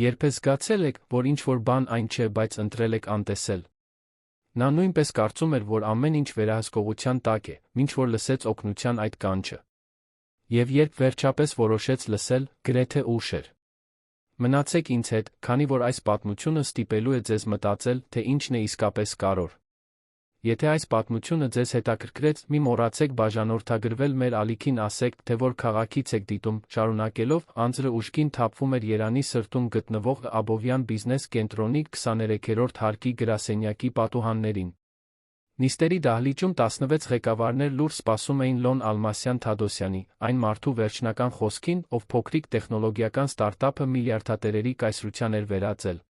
Երբ զգացել եք, որ ինչ-որ բան այն չէ, բայց ընտրել եք անտեսել։ Նա նույնպես կարծում էր, որ ամեն ինչ վերահսկողության տակ է, մինչ որ լսեց օգնության այդ կանչը։ Եվ երբ վերջապես որոշեց լսել, գրեթե ուշ էր։ Մնացեք ինձ հետ, քանի որ այս պատմությունը ստիպելու է ձեզ մտածել, թե ինչն է իսկապես կարևոր։ Եթե այս պատմությունը ձեզ հետաքրքրեց, մի մոռացեք բաժանորդագրվել մեր ալիքին, ասեք, թե որ քաղաքից եք դիտում, շարունակելով, անձրը ուժգին թափվում էր Երանի սրտում գտնվող Աբովյան բիզնես կենտրոնի 23-րդ հարկի գրասենյակի պատուհաններին։ Նիստերի դահլիճում 16 ղեկավարներ լուր սպասում էին Լոն Ալմասյան Թադոսյանի, այն մարդու վերջնական խոսքին, ով փոքրիկ տեխնոլոգիական ստարտափը միլիարդատերերի կայսրության էր վերածել։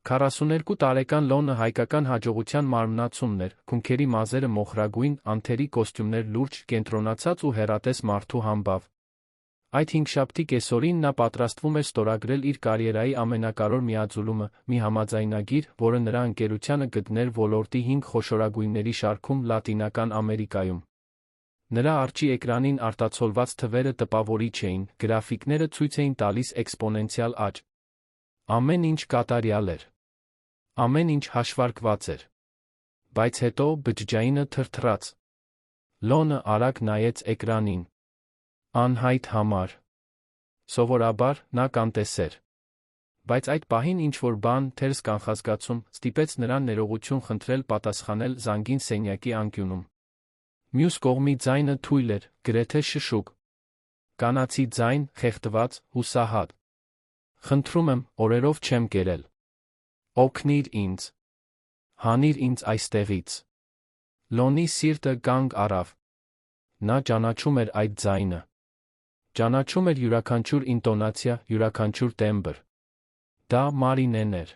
42 տարեկան Լոնը հայկական հաջողության մարմնացումն էր, քունքերի մազերը մոխրագույն, անթերի կոստյումներ լուրջ, կենտրոնացած ու հեռատես մարդու համբավ։ Այդ հինգշաբթի կեսօրին նա պատրաստվում էր ստորագրել իր կարիերայի ամենակարևոր միաձուլումը, մի համաձայնագիր, որը նրա ընկերությանը կդներ ոլորտի 5 խոշորագույնների շարքում Լատինական Ամերիկայում։ Նրա արջի էկրանին արտացոլված թվերը տպավորիչ էին, գրաֆիկները ցույց էին տալիս էքսպոնենցիալ աճ։ Ամեն ինչ կատարյալ էր։ Ամեն ինչ հաշվարկված էր։ Բայց հետո բջջայինը թրթռաց։ Լոնը արագ նայեց էկրանին։ Անհայտ համար։ Սովորաբար, նա կանտեսեր։ Բայց այդ պահին ինչ-որ բան, թերս կանխազգացում, ստիպեց նրան ներողություն խնդրել պատասխանել զանգին սենյակի անկյունում։ Մյուս կողմի ձայնը թույլ էր, գրեթե շշուկ։ Կանացի ձայն, խեղդված, հուսահատ։ Խնդրում եմ, օրերով չեմ կերել։ Օգնիր ինձ։ Հանիր ինձ այստեղից։ Լոնի սիրտը կանգ առավ։ Նա ճանաչում էր այդ ձայնը։ Ճանաչում էր յուրաքանչյուր ինտոնացիա, յուրաքանչյուր տեմբր։ Դա Մարինեն էր։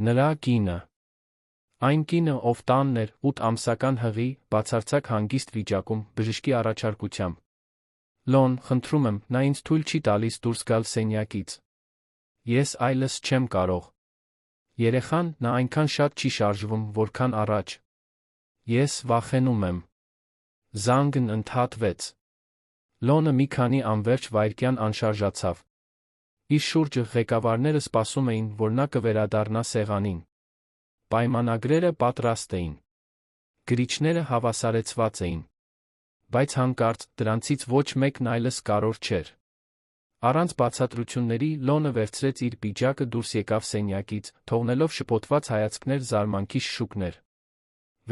Նրա կինը։ Այն կինը, ով տանն էր, 8 ամսական հղի, բացարձակ հանգիստ վիճակում, բժշկի առաջարկությամբ։ Լոն, խնդրում եմ, նա ինձ թույլ չի տալիս դուրս գալ սենյակից։ Ես այլս չեմ կարող։ Երեխան, նա այնքան շատ չի շարժվում, որքան առաջ։ Ես վախենում եմ։ Զանգն ընդհատվեց։ Լոնը մի քանի անվերջ վայրկյան անշարժացավ։ Իր շուրջը ղեկավարները սպասում էին, որ նա կվերադառնա սեղանին։ Պայմանագրերը պատրաստ էին։ Գրիչները հավասարեցված էին։ Բայց հանկարծ, դրանցից ոչ մեկն այլս կարևոր չէր։ Առանց բացատրությունների Լոնը վերցրեց իր պիջակը, դուրս եկավ սենյակից, թողնելով շփոթված հայացքներ, զարմանքի շշուկներ։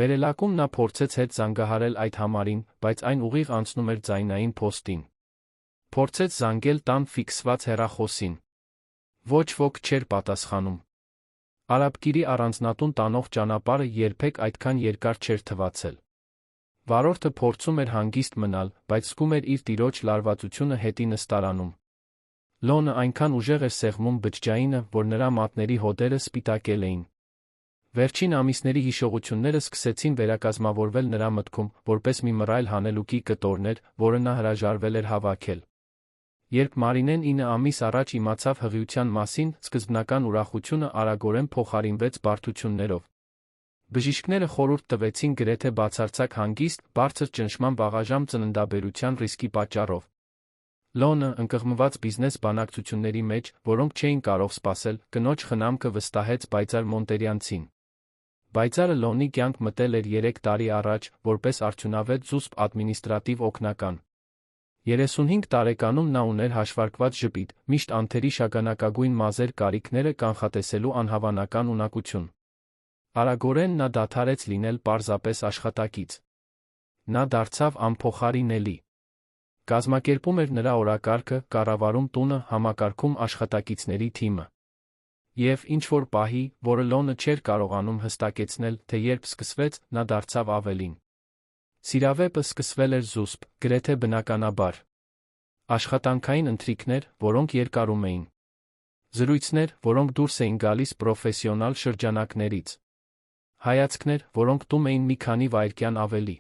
Վերելակում նա փորձեց հետ զանգահարել այդ համարին, բայց այն ուղիղ անցնում էր ձայնային փոստին։ Փորձեց զանգել տան ֆիքսված հեռախոսին։ Ոչ ոք չէր պատասխանում։ Արաբկիրի առանձնատուն տանող ճանապարհը երբեք այդքան երկար չէր թվացել։ Վարորդը փորձում էր հանգիստ մնալ, բայց զգում էր իր տիրոջ լարվածությունը հետի նստարանում։ Լոնը այնքան ուժեղ էր սեղմում բջջայինը, որ նրա մատների հոդերը սպիտակել էին։ Վերջին ամիսների հիշողությունները սկսեցին վերակազմավորվել նրա մտքում, որպես մի մռայլ հանելուկի կտորներ, որը նա հրաժարվել էր հավաքել։ Երբ Մարինեն 9 ամիս առաջ իմացավ հղիության մասին, սկզբնական ուրախությունը արագորեն փոխարինվեց բարդություններով։ Բժիշկները խորհուրդ տվեցին գրեթե բացարձակ հանգիստ, բարձր ճնշման վաղաժամ ծննդաբերության ռիսկի պատճառով։ Լոնը, ընկղմված բիզնես բանակցությունների մեջ, որոնք չէին կարող սպասել, կնոջ խնամքը վստահեց պայծառ Մոնտերյանցին։ Պայծառը Լոնի կյանք մտել էր 3 տարի առաջ, որպես արդյունավետ զուսպ ադմինիստրատիվ օգնական։ 35 տարեկանում նա ուներ հաշվարկված ժպիտ, միշտ անթերի շագանակագույն մազեր, կարիքները կանխատեսելու անհավանական ունակություն։ Արագորեն նա դադարեց լինել պարզապես աշխատակից։ Նա դարձավ անփոխարինելի։ Կազմակերպում էր նրա օրակարգը, կառավարում տունը, համակարգում աշխատակիցների թիմը։ Եվ ինչ-որ պահի, որը Լոնը չէր կարողանում հստակեցնել, թե երբ սկսվեց, նա դարձավ ավելին։ Սիրավեպը սկսվել էր զուսպ, գրեթե բնականաբար։ Աշխատանքային ընթրիքներ, որոնք երկարում էին։ Զրույցներ, որոնք դուրս էին գալիս պրոֆեսիոնալ շրջանակներից։ Հայացքներ, որոնք տում էին մի քանի վայրկյան ավելի։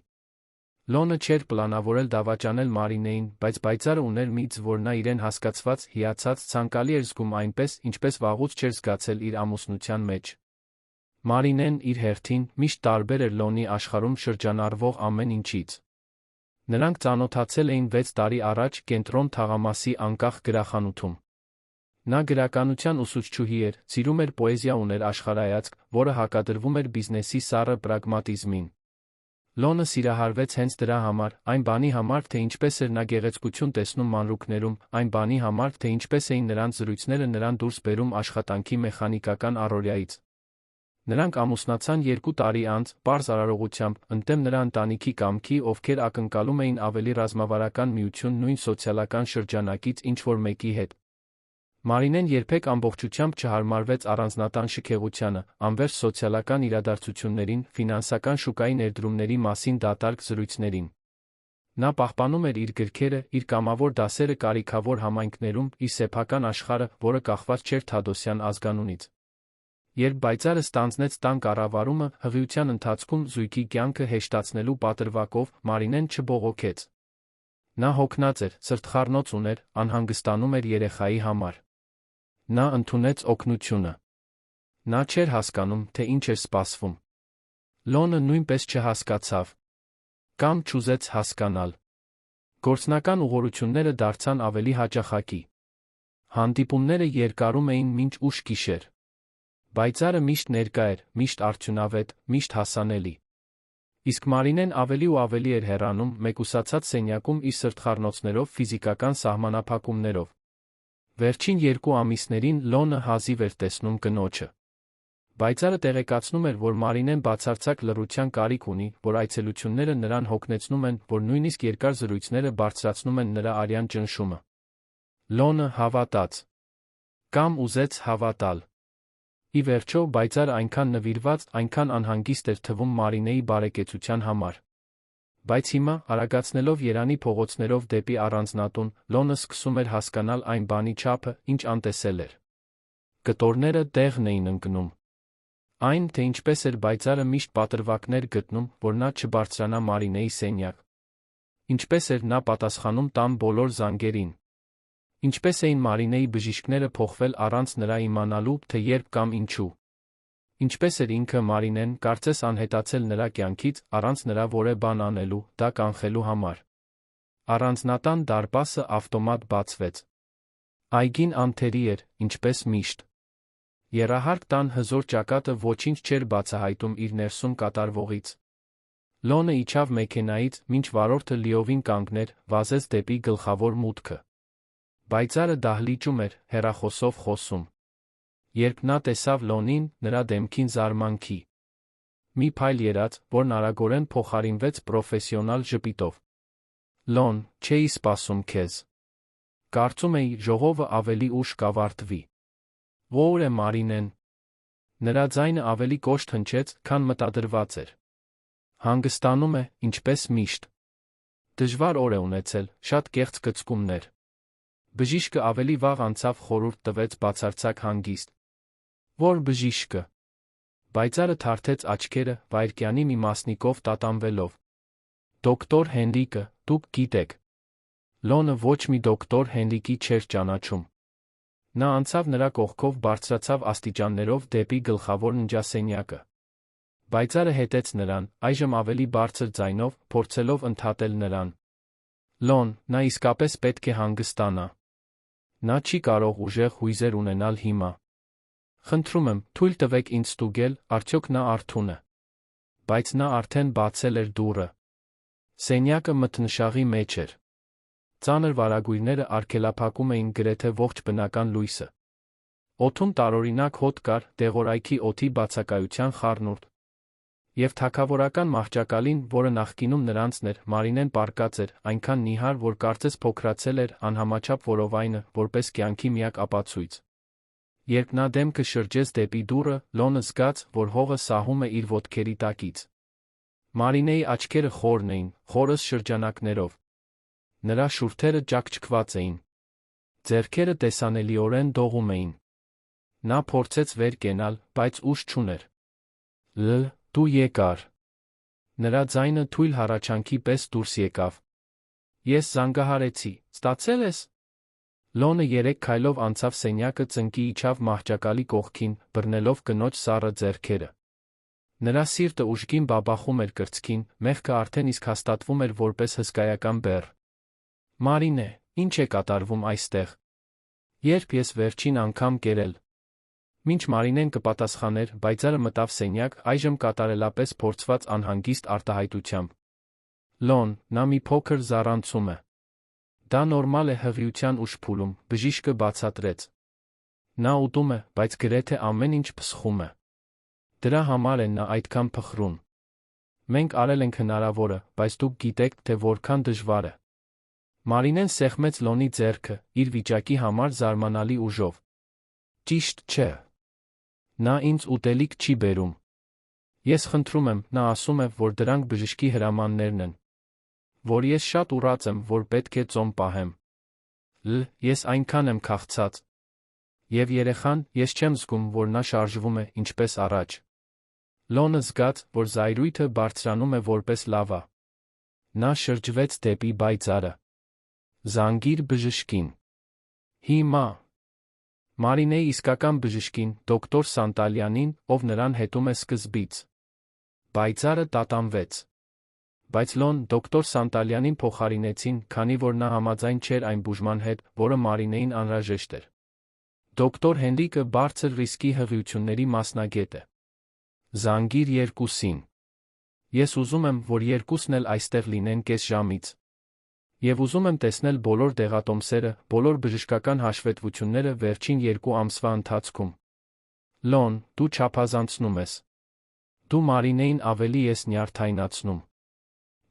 Լոնը չէր պլանավորել դավաճանել Մարինեին, բայց պայծառը ուներ միտք, որ նա իրեն հասկացված, հիացած, ցանկալի էր զգում այնպես, ինչպես վաղուց չէր զգացել իր ամուսնության մեջ։ Մարինեն, իր հերթին, միշտ տարբեր էր Լոնի աշխարհում շրջանառվող ամեն ինչից։ Նրանք ծանոթացել էին 6 տարի առաջ Կենտրոն թաղամասի անկախ գրախանութում։ Նա գրականության ուսուցչուհի էր, սիրում էր պոեզիա, ուներ աշխարհայացք, որը հակադրվում էր բիզնեսի սառը պրագմատիզմին։ Լոնը սիրահարվեց հենց դրա համար, այն բանի համար, թե ինչպես էր նա գեղեցկություն տեսնում մանրուքներում, այն բանի համար, թե ինչպես էին նրանց զրույցները նրան դուրս բերում աշխատանքի մեխանիկական առօրյայից։ Նրանք ամուսնացան 2 տարի անց, պարզ արարողությամբ, ընդդեմ նրա ընտանիքի կամքի, ովքեր ակնկալում էին ավելի ռազմավարական միություն նույն սոցիալական շրջանակից ինչ-որ մեկի հետ։ Մարինեն երբեք ամբողջությամբ չհարմարվեց առանձնատան շքեղությանը, անվերջ սոցիալական իրադարձություններին, ֆինանսական շուկայի ներդրումների մասին դատարկ զրույցներին։ Նա պահպանում էր իր գրքերը, իր կամավոր դասերը կարիքավոր համայնքներում, իր սեփական աշխարհը, որը կախված չէր Թադոսյան ազգանունից։ Երբ պայծառը ստանձնեց տան կառավարումը, հղիության ընթացքում զույգի կյանքը հեշտացնելու պատրվակով, Մարինեն չբողոքեց։ Նա հոգնած էր, սրտխառնոց ուներ, անհանգստանում էր երեխայի համար։ Նա ընդունեց օգնությունը։ Նա չէր հասկանում, թե ինչ էր սպասվում։ Լոնը նույնպես չհասկացավ։ Կամ չուզեց հասկանալ։ Գործնական ուղղությունները դարձան ավելի հաճախակի։ Հանդիպումները երկարում էին մինչ ուշ գիշեր։ Պայծառը միշտ ներկա էր, միշտ արդյունավետ, միշտ հասանելի։ Իսկ Մարինեն ավելի ու ավելի էր հեռանում, մեկուսացած սենյակում իր սրտխառնոցներով, ֆիզիկական սահմանափակումներով։ Վերջին 2 ամիսներին Լոնը հազիվ էր տեսնում կնոջը։ Պայծառը տեղեկացնում էր, որ Մարինեն բացարձակ լռության կարիք ունի, որ այցելությունները նրան հոգնեցնում են, որ նույնիսկ երկար զրույցները բարձրացնում են նրա արյան ճնշումը։ Լոնը հավատաց։ Կամ ուզեց հավատալ։ Ի վերջո, պայծառը այնքան նվիրված, այնքան անհանգիստ էր թվում Մարինեի բարեկեցության համար։ Բայց հիմա, արագացնելով Երանի փողոցներով դեպի առանձնատուն, Լոնը սկսում էր հասկանալ այն բանի չափը, ինչ անտեսել էր։ Կտորները տեղն էին ընկնում։ Այն, թե ինչպես էր պայծառը միշտ պատրվակներ գտնում, որ նա չբարձրանա Մարինեի սենյակ։ Ինչպես էր նա պատասխանում տան բոլոր զանգերին։ Ինչպես էին Մարինեի բժիշկները փոխվել առանց նրա իմանալու, թե երբ կամ ինչու։ Ինչպես էր ինքը Մարինեն, կարծես անհետացել նրա կյանքից, առանց նրա որևէ բան անելու, դա կանխելու համար։ Առանձնատան դարպասը ավտոմատ բացվեց։ Այգին անթերի էր, ինչպես միշտ։ Եռահարկ տան հզոր ճակատը ոչինչ չէր բացահայտում իր ներսում կատարվողից։ Լոնը իջավ մեքենայից, մինչ վարորդը լիովին կանգներ, վազեց դեպի գլխավոր մուտքը։ Պայծառը դահլիճում էր, հեռախոսով խոսում։ Երբ նա տեսավ Լոնին, նրա դեմքին զարմանքի մի փայլ եռաց, որն արագորեն փոխարինվեց պրոֆեսիոնալ ժպիտով։ Լոն, չէի սպասում քեզ։ Կարծում էի, ժողովը ավելի ուշ կավարտվի։ Ո՞ր է Մարինեն։ Նրա ձայնը ավելի կոշտ հնչեց, քան մտադրված էր։ Հանգստանում է, ինչպես միշտ։ Դժվար օր է ունեցել, շատ կեղծ կծկումներ։ Բժիշկը ավելի վաղ անցավ խորհուրդ տվեց բացարձակ հանգիստ։ Ո՞ր բժիշկը։ Պայծառը թարթեց աչքերը, վայրկյանի մի մասնիկով տատանվելով։ Դոկտոր Հենրիկը, դուք գիտեք։ Լոնը ոչ մի դոկտոր Հենրիկի չէր ճանաչում։ Նա անցավ նրա կողքով, բարձրացավ աստիճաններով դեպի գլխավոր ննջասենյակը։ Պայծառը հետեց նրան, այժմ ավելի բարձր ձայնով, փորձելով ընդհատել նրան։ Լոն, նա իսկապես պետք է հանգստանա։ Նա չի կարող ուժեղ հույզեր ունենալ հիմա։ Խնդրում եմ, թույլ տվեք ինձ ստուգել, արդյոք նա արթուն է։ Բայց նա արդեն բացել էր դուռը։ Սենյակը մթնշաղի մեջ էր։ Ծանր վարագույրները արգելափակում էին գրեթե ողջ բնական լույսը։ Օդում տարօրինակ հոտ կար, դեղորայքի օդի բացակայության խառնուրդ։ Եվ թագավորական մահճակալին, որը նախկինում նրանցն էր, Մարինեն պառկած էր, այնքան նիհար, որ կարծես փոքրացել էր անհամաչափ որովայնը, որպես կյանքի միակ ապացույց։ Երբ նա դեմքը շրջեց դեպի դուռը, Լոնը զգաց, որ հողը սահում է իր ոտքերի տակից։ Մարինեի աչքերը խորն էին, խորս շրջանակներով։ Նրա շուրթերը ճաքճքված էին։ Ձեռքերը տեսանելիորեն դողում էին։ Նա փորձեց վեր կենալ, բայց ուժ չուներ։ Դու եկար։ Նրա ձայնը թույլ հառաչանքի պես դուրս եկավ։ Ես զանգահարեցի, ստացել ես։ Լոնը 3 քայլով անցավ սենյակը, ծնկի իջավ մահճակալի կողքին, բռնելով կնոջ սառը ձեռքերը։ Նրա սիրտը ուժգին բաբախում էր կրծքին, մեղքը արդեն իսկ հաստատվում էր որպես հսկայական բեռ։ Մարինե, ինչ է կատարվում այստեղ։ Երբ ես վերջին անգամ կերել։ Մինչ Մարինեն կպատասխաներ, Բայծարը մտավ սենյակ, այժմ կատարելապես փորձված անհանգիստ արտահայտությամբ։ Լոն, նա մի փոքր զառանցում է։ Դա նորմալ է հղիության ուշ փուլում, բժիշկը բացատրեց։ Նա ուտում է, բայց գրեթե ամեն ինչ փսխում է։ Դրա համար է նա այդքան փխրուն։ Մենք արել ենք հնարավորը, բայց դուք գիտեք, թե որքան դժվար է։ Մարինեն սեղմեց Լոնի ձեռքը, իր վիճակի համար զարմանալի ուժով։ Ճիշտ չէ։ Նա ինձ ուտելիք չի բերում։ Ես խնդրում եմ, նա ասում է, որ դրանք բժշկի հրամաններն են։ Որ ես շատ ուռած եմ, որ պետք է ծոմ պահեմ։ Ես այնքան եմ քաղցած։ Եվ երեխան, ես չեմ զգում, որ նա շարժվում է, ինչպես առաջ։ Լոնը զգաց, որ զայրույթը բարձրանում է որպես լավա։ Նա շրջվեց դեպի Բայծարը։ Զանգիր բժշկին։ Հիմա։ Մարինեի իսկական բժշկին, դոկտոր Սանտալյանին, ով նրան հետում է սկզբից։ Բայծարը տատանվեց։ Բայց Լոն դոկտոր Սանտալյանին փոխարինեցին, քանի որ նա համաձայն չէր այն բուժման հետ, որը Մարինեին անհրաժեշտ էր։ Դոկտոր Հենրիկը բարձր ռիսկի հղիությունների մասնագետ է։ Զանգիր 2-ին։ Ես ուզում եմ, որ 2-ն էլ այստեղ լինեն կես ժամից։ Եվ ուզում եմ տեսնել բոլոր դեղատոմսերը, բոլոր բժշկական հաշվետվությունները վերջին 2 ամսվա ընթացքում։ Լոն, դու չափազանցնում ես։ Դու Մարինեին ավելի ես նյարդայնացնում։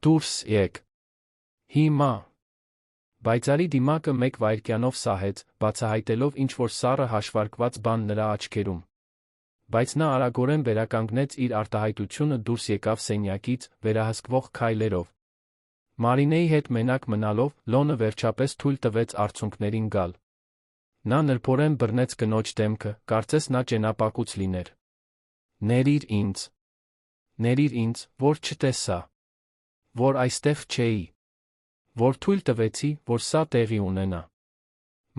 Դուրս եկ։ Հիմա։ Բայծարի դիմակը 1 վայրկյանով սահեց, բացահայտելով ինչ-որ սառը հաշվարկված բան նրա աչքերում։ Բայց նա արագորեն վերականգնեց իր արտահայտությունը, դուրս եկավ սենյակից, վերահսկվող քայլերով։ Մարինեի հետ մենակ մնալով, Լոնը վերջապես թույլ տվեց արցունքներին գալ։ Նա նրբորեն բռնեց կնոջ դեմքը, կարծես նա ճենապակուց լիներ։ Ներիր ինձ։ Ներիր ինձ, որ չտեսա։ Որ այստեղ չէի։ Որ թույլ տվեցի, որ սա տեղի ունենա։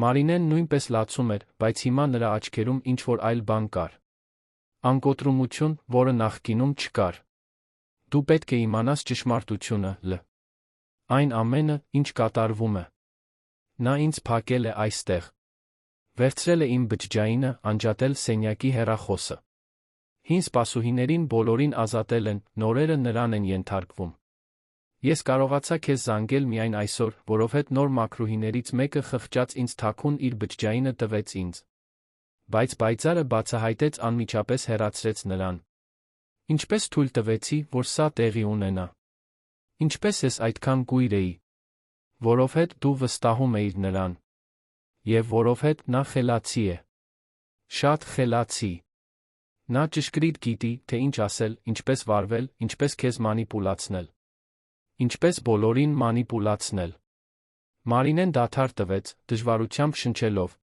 Մարինեն նույնպես լացում էր, բայց հիմա նրա աչքերում ինչ-որ այլ բան կար։ Անկոտրումություն, որը նախկինում չկար։ Դու պետք է իմանաս ճշմարտությունը, Այն ամենը, ինչ կատարվում է։ Նա ինձ փակել է այստեղ։ Վերցրել է իմ բջջայինը, անջատել սենյակի հեռախոսը։ Հին սպասուհիներին բոլորին ազատել են, նորերը նրան են ենթարկվում։ Ես կարողացա քեզ զանգել միայն այսօր, որովհետև նոր մաքրուհիներից մեկը խղճած ինձ թաքուն իր բջջայինը տվեց ինձ։ Բայց Բայծարը բացահայտեց անմիջապես հեռացրեց նրան։ Ինչպես թույլ տվեցի, որ սա տեղի ունենա։ Ինչպես ես այդքան կույր էի։ Որովհետև դու վստահում էիր նրան։ Եվ որովհետև նա խելացի է։ Շատ խելացի։ Նա ճշգրիտ գիտի, թե ինչ ասել, ինչպես վարվել, ինչպես քեզ մանիպուլացնել։ Ինչպես բոլորին մանիպուլացնել։ Մարինեն դադար տվեց, դժվարությամբ շնչելով։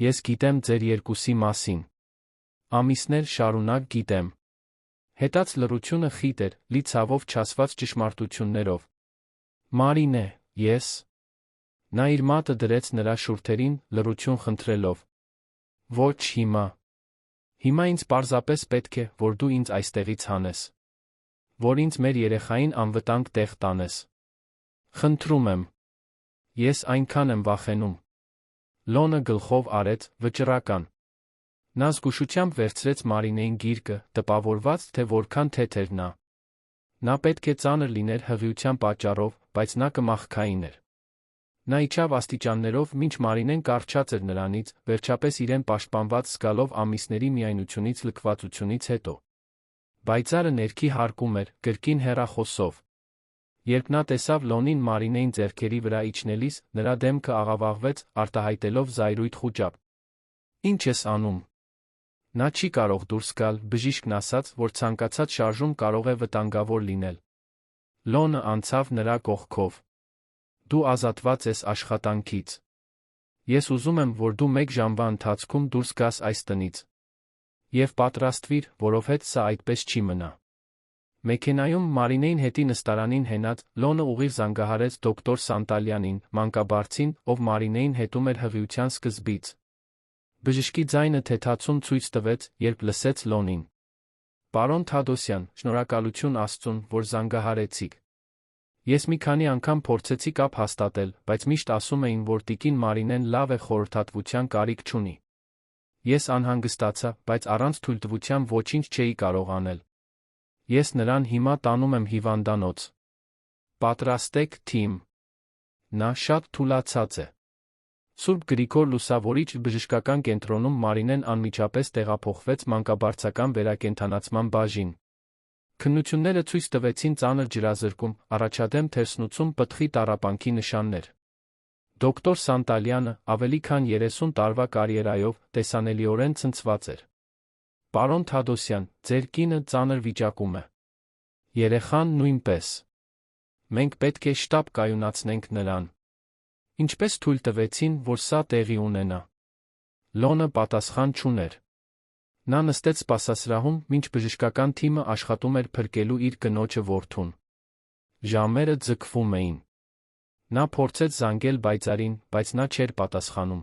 Ես գիտեմ ձեր 2-ի մասին։ Ամիսներ շարունակ գիտեմ։ Հետաց լռությունը խիտ էր, լի ցավով չասված ճշմարտություններով։ Մարինե, ես։ Նա իր մատը դրեց նրա շուրթերին, լռություն խնդրելով։ Ոչ հիմա։ Հիմա ինձ պարզապես պետք է, որ դու ինձ այստեղից հանես։ Որ ինձ մեր երեխային անվտանգ տեղ տանես։ Խնդրում եմ։ Ես այնքան եմ վախենում։ Լոնը գլխով արեց, վճռական։ Նա զգուշությամբ վերցրեց Մարինեին գիրկը, տպավորված, թե որքան թեթև նա։ Նա պետք է ծանր լիներ հղիության պատճառով, բայց նա կմախքային էր։ Նա իջավ աստիճաններով, մինչ Մարինեն կառչած էր նրանից, վերջապես իրեն պաշտպանված զգալով ամիսների միայնությունից լքվածությունից հետո։ Բայծարը ներքի հարկում էր, կրկին հեռախոսով։ Երբ նա տեսավ Լոնին Մարինեին ձեռքերի վրա իջնելիս, նրա դեմքը աղավաղվեց, արտահայտելով զայրույթ խուճապ։ Ինչ ես անում։ Նա չի կարող դուրս գալ, բժիշկն ասաց, որ ցանկացած շարժում կարող է վտանգավոր լինել։ Լոնը անցավ նրա կողքով։ Դու ազատված ես աշխատանքից։ Ես ուզում եմ, որ դու 1 ժամվա ընթացքում դուրս գաս այս տնից։ Եվ պատրաստվիր, որովհետև սա այդպես չի մնա։ Մեքենայում Մարինեին հետի նստարանին հենած, Լոնը ուղիղ զանգահարեց դոկտոր Սանտալյանին, մանկաբարձին, ով Մարինեին հետում էր հղիության սկզբից։ Բժշկի ձայնը թեթացում ցույց տվեց, երբ լսեց Լոնին։ Պարոն Թադոսյան, շնորհակալություն Աստծուն, որ զանգահարեցիք։ Ես մի քանի անգամ փորձեցի կապ հաստատել, բայց միշտ ասում էին, որ տիկին Մարինեն լավ է, խորհրդատվության կարիք չունի։ Ես անհանգստացա, բայց առանց թույլտվության ոչինչ չէի կարող անել։ Ես նրան հիմա տանում եմ հիվանդանոց։ Պատրաստեք, թիմ։ Նա շատ թուլացած է։ Սուրբ Գրիգոր Լուսավորիչ բժշկական կենտրոնում Մարինեն անմիջապես տեղափոխվեց մանկաբարձական վերակենդանացման բաժին։ Քննությունները ցույց տվեցին ծանր ջրազրկում, առաջադեմ թերսնուցում, պտղի տառապանքի նշաններ։ Դոկտոր Սանտալյանը, ավելի քան 30 տարվա կարիերայով, տեսանելիորեն ցնցված էր։ Պարոն Թադոսյան, ձեր կինը ծանր վիճակում է։ Երեխան նույնպես։ Մենք պետք է շտապ կայունացնենք նրան։ Ինչպես թույլ տվեցին, որ սա տեղի ունենա։ Լոնը պատասխան չուներ։ Նա նստեց սպասասրահում, մինչ բժշկական թիմը աշխատում էր փրկելու իր կնոջը որդուն։ Ժամերը ձգվում էին։ Նա փորձեց զանգել բայցարին, բայց նա չէր պատասխանում։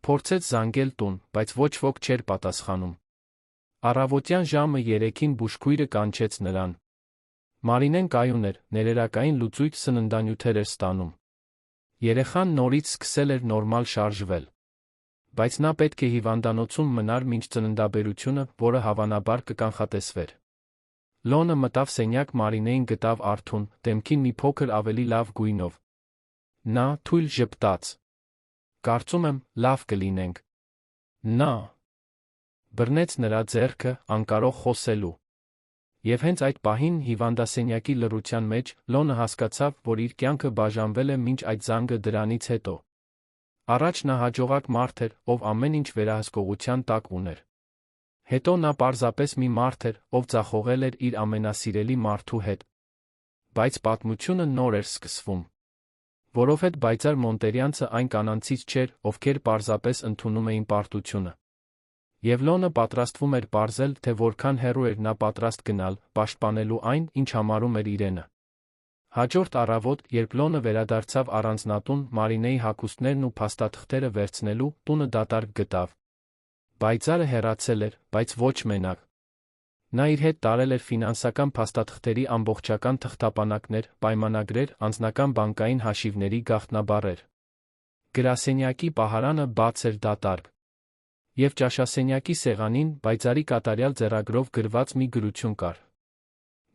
Փորձեց զանգել տուն, բայց ոչ ոք չէր պատասխանում։ Առավոտյան ժամը 3-ին բուժքույրը կանչեց նրան։ Մարինեն կայուն էր, ներերակային լուծույթ սննդանյութեր էր ստանում։ Երեխան նորից սկսել էր նորմալ շարժվել։ Բայց նա պետք է հիվանդանոցում մնար մինչ ծննդաբերությունը, որը հավանաբար կկանխատեսվեր։ Լոնը մտավ սենյակ, Մարինեին գտավ արթուն, դեմքին մի փոքր ավելի լավ գույնով։ Նա թույլ ժպտաց։ Կարծում եմ, լավ կլինենք։ Նա բռնեց նրա ձեռքը, անկարող խոսելու։ Եվ հենց այդ պահին հիվանդասենյակի լռության մեջ Լոնը հասկացավ, որ իր կյանքը բաժանվել է մինչ այդ զանգը դրանից հետո։ Առաջ նա հաջողակ մարդ էր, ով ամեն ինչ վերահսկողության տակ ուներ։ Հետո նա պարզապես մի մարդ էր, ով ձախողել էր իր ամենասիրելի մարդու հետ։ Բայց պատմությունը նոր էր սկսվում։ Որովհետև Բայցար Մոնտերյանցը այն կանանցից չէր, ովքեր պարզապես ընդունում էին պարտությունը։ Եվ Լոնը պատրաստվում էր պարզել, թե որքան հեռու էր նա պատրաստ գնալ, պաշտպանելու այն, ինչ համարում էր իրենը։ Հաջորդ առավոտ, երբ Լոնը վերադարձավ առանձնատուն, Մարինեի հագուստներն ու փաստաթղթերը վերցնելու, տունը դատարկ գտավ։ Բայցարը հեռացել էր, բայց ոչ մենակ։ Նա իր հետ տարել էր ֆինանսական փաստաթղթերի ամբողջական թղթապանակներ, պայմանագրեր, անձնական բանկային հաշիվների գաղտնաբառեր։ Գրասենյակի պահարանը բաց էր դատարկ։ Եվ ճաշասենյակի սեղանին Բայցարի կատարյալ ձեռագրով գրված մի գրություն կար.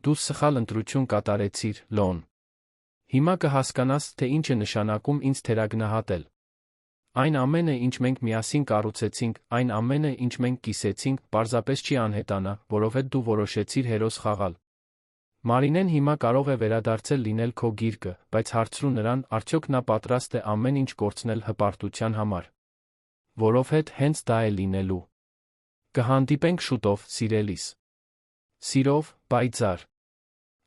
Դու սխալ ընտրություն կատարեցիր, Լոն։ Հիմա կհասկանաս, թե ինչ է նշանակում ինձ թերագնահատել։ Այն ամենը, ինչ մենք միասին կառուցեցինք, այն ամենը, ինչ մենք կիսեցինք, պարզապես չի անհետանա, որովհետև դու որոշեցիր հերոս խաղալ։ Մարինեն հիմա կարող է վերադարձել լինել քո գիրկը, բայց հարցրու նրան, արդյոք նա պատրաստ է ամեն ինչ կորցնել հպարտության համար։ Որովհետև հենց դա է լինելու։ Կհանդիպենք շուտով, սիրելիս։ Սիրով, Բայցար։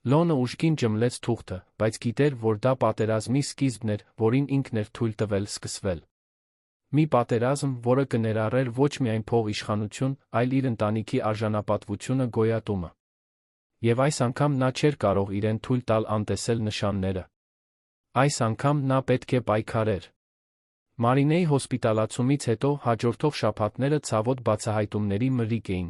Լոնը ուժգին ջմլեց թուղթը, բայց գիտեր, որ դա պատերազմի սկիզբն էր, որին ինքն էր թույլ տվել սկսվել։ Մի պատերազմ, որը կներառեր ոչ միայն փող իշխանություն, այլ իր ընտանիքի արժանապատվությունը գոյատումը։ Եվ այս անգամ նա չէր կարող իրեն թույլ տալ անտեսել նշանները։ Այս անգամ նա պետք է պայքարեր։ Մարինեի հոսպիտալացումից հետո հաջորդող շաբաթները ցավոտ բացահայտումների մրրիկ էին։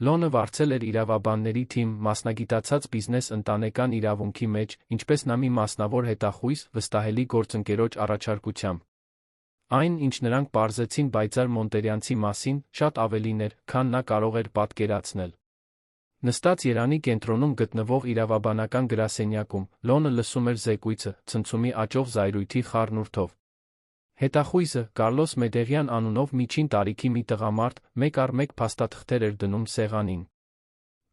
Լոնը վարձել էր իրավաբանների թիմ, մասնագիտացած բիզնես ընտանեկան իրավունքի մեջ, ինչպես նա մի մասնավոր հետախույզ, վստահելի գործընկերոջ առաջարկությամբ։ Այն, ինչ նրանք պարզեցին Բայցար Մոնտերյանցի մասին, շատ ավելին էր, քան նա կարող էր պատկերացնել։ Նստած Երանի կենտրոնում գտնվող իրավաբանական գրասենյակում, Լոնը լսում էր զեկույցը, ցնցումի աճող զայրույթի խառնուրդով։ Հետախույզը, Կարլոս Մեդեղյան անունով միջին տարիքի մի տղամարդ, մեկ առ մեկ փաստաթղթեր էր դնում սեղանին։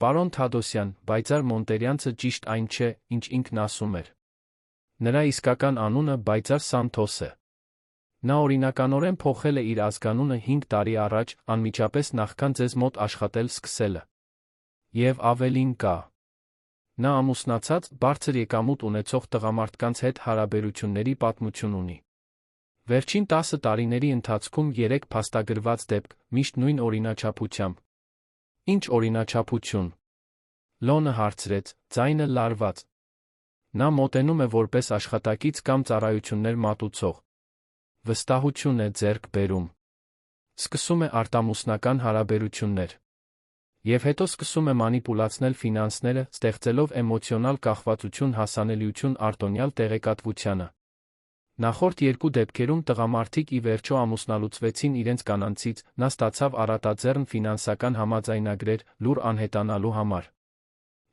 Պարոն Թադոսյան, Բայցար Մոնտերյանցը ճիշտ այն չէ, ինչ ինքն ասում էր։ Նրա իսկական անունը Բայցար Սանթոս է։ Նա օրինականորեն փոխել է իր ազգանունը 5 տարի առաջ, անմիջապես նախքան ձեզ մոտ աշխատել սկսելը։ Եվ ավելին կա։ Նա ամուսնացած, բարձր եկամուտ ունեցող տղամարդկանց հետ հարաբերությունների պատմություն ունի։ Վերջին 10 տարիների ընթացքում 3 փաստագրված դեպք, միշտ նույն օրինաչափությամբ։ Ինչ օրինաչափություն։ Լոնը հարցրեց, ձայնը լարված։ Նա մոտենում է որպես աշխատակից կամ ծառայություններ մատուցող։ Վստահություն է ձեռք բերում։ Սկսում է արտամուսնական հարաբերություններ։ Եվ հետո սկսում է մանիպուլացնել ֆինանսները, ստեղծելով էմոցիոնալ կախվածություն հասանելիություն արտոնյալ տեղեկատվությանը։ Նախորդ երկու դեպքերում տղամարդիկ ի վերջո ամուսնալուծվեցին իրենց կանանցից, նա ստացավ առատաձեռն ֆինանսական համաձայնագրեր լուր անհետանալու համար։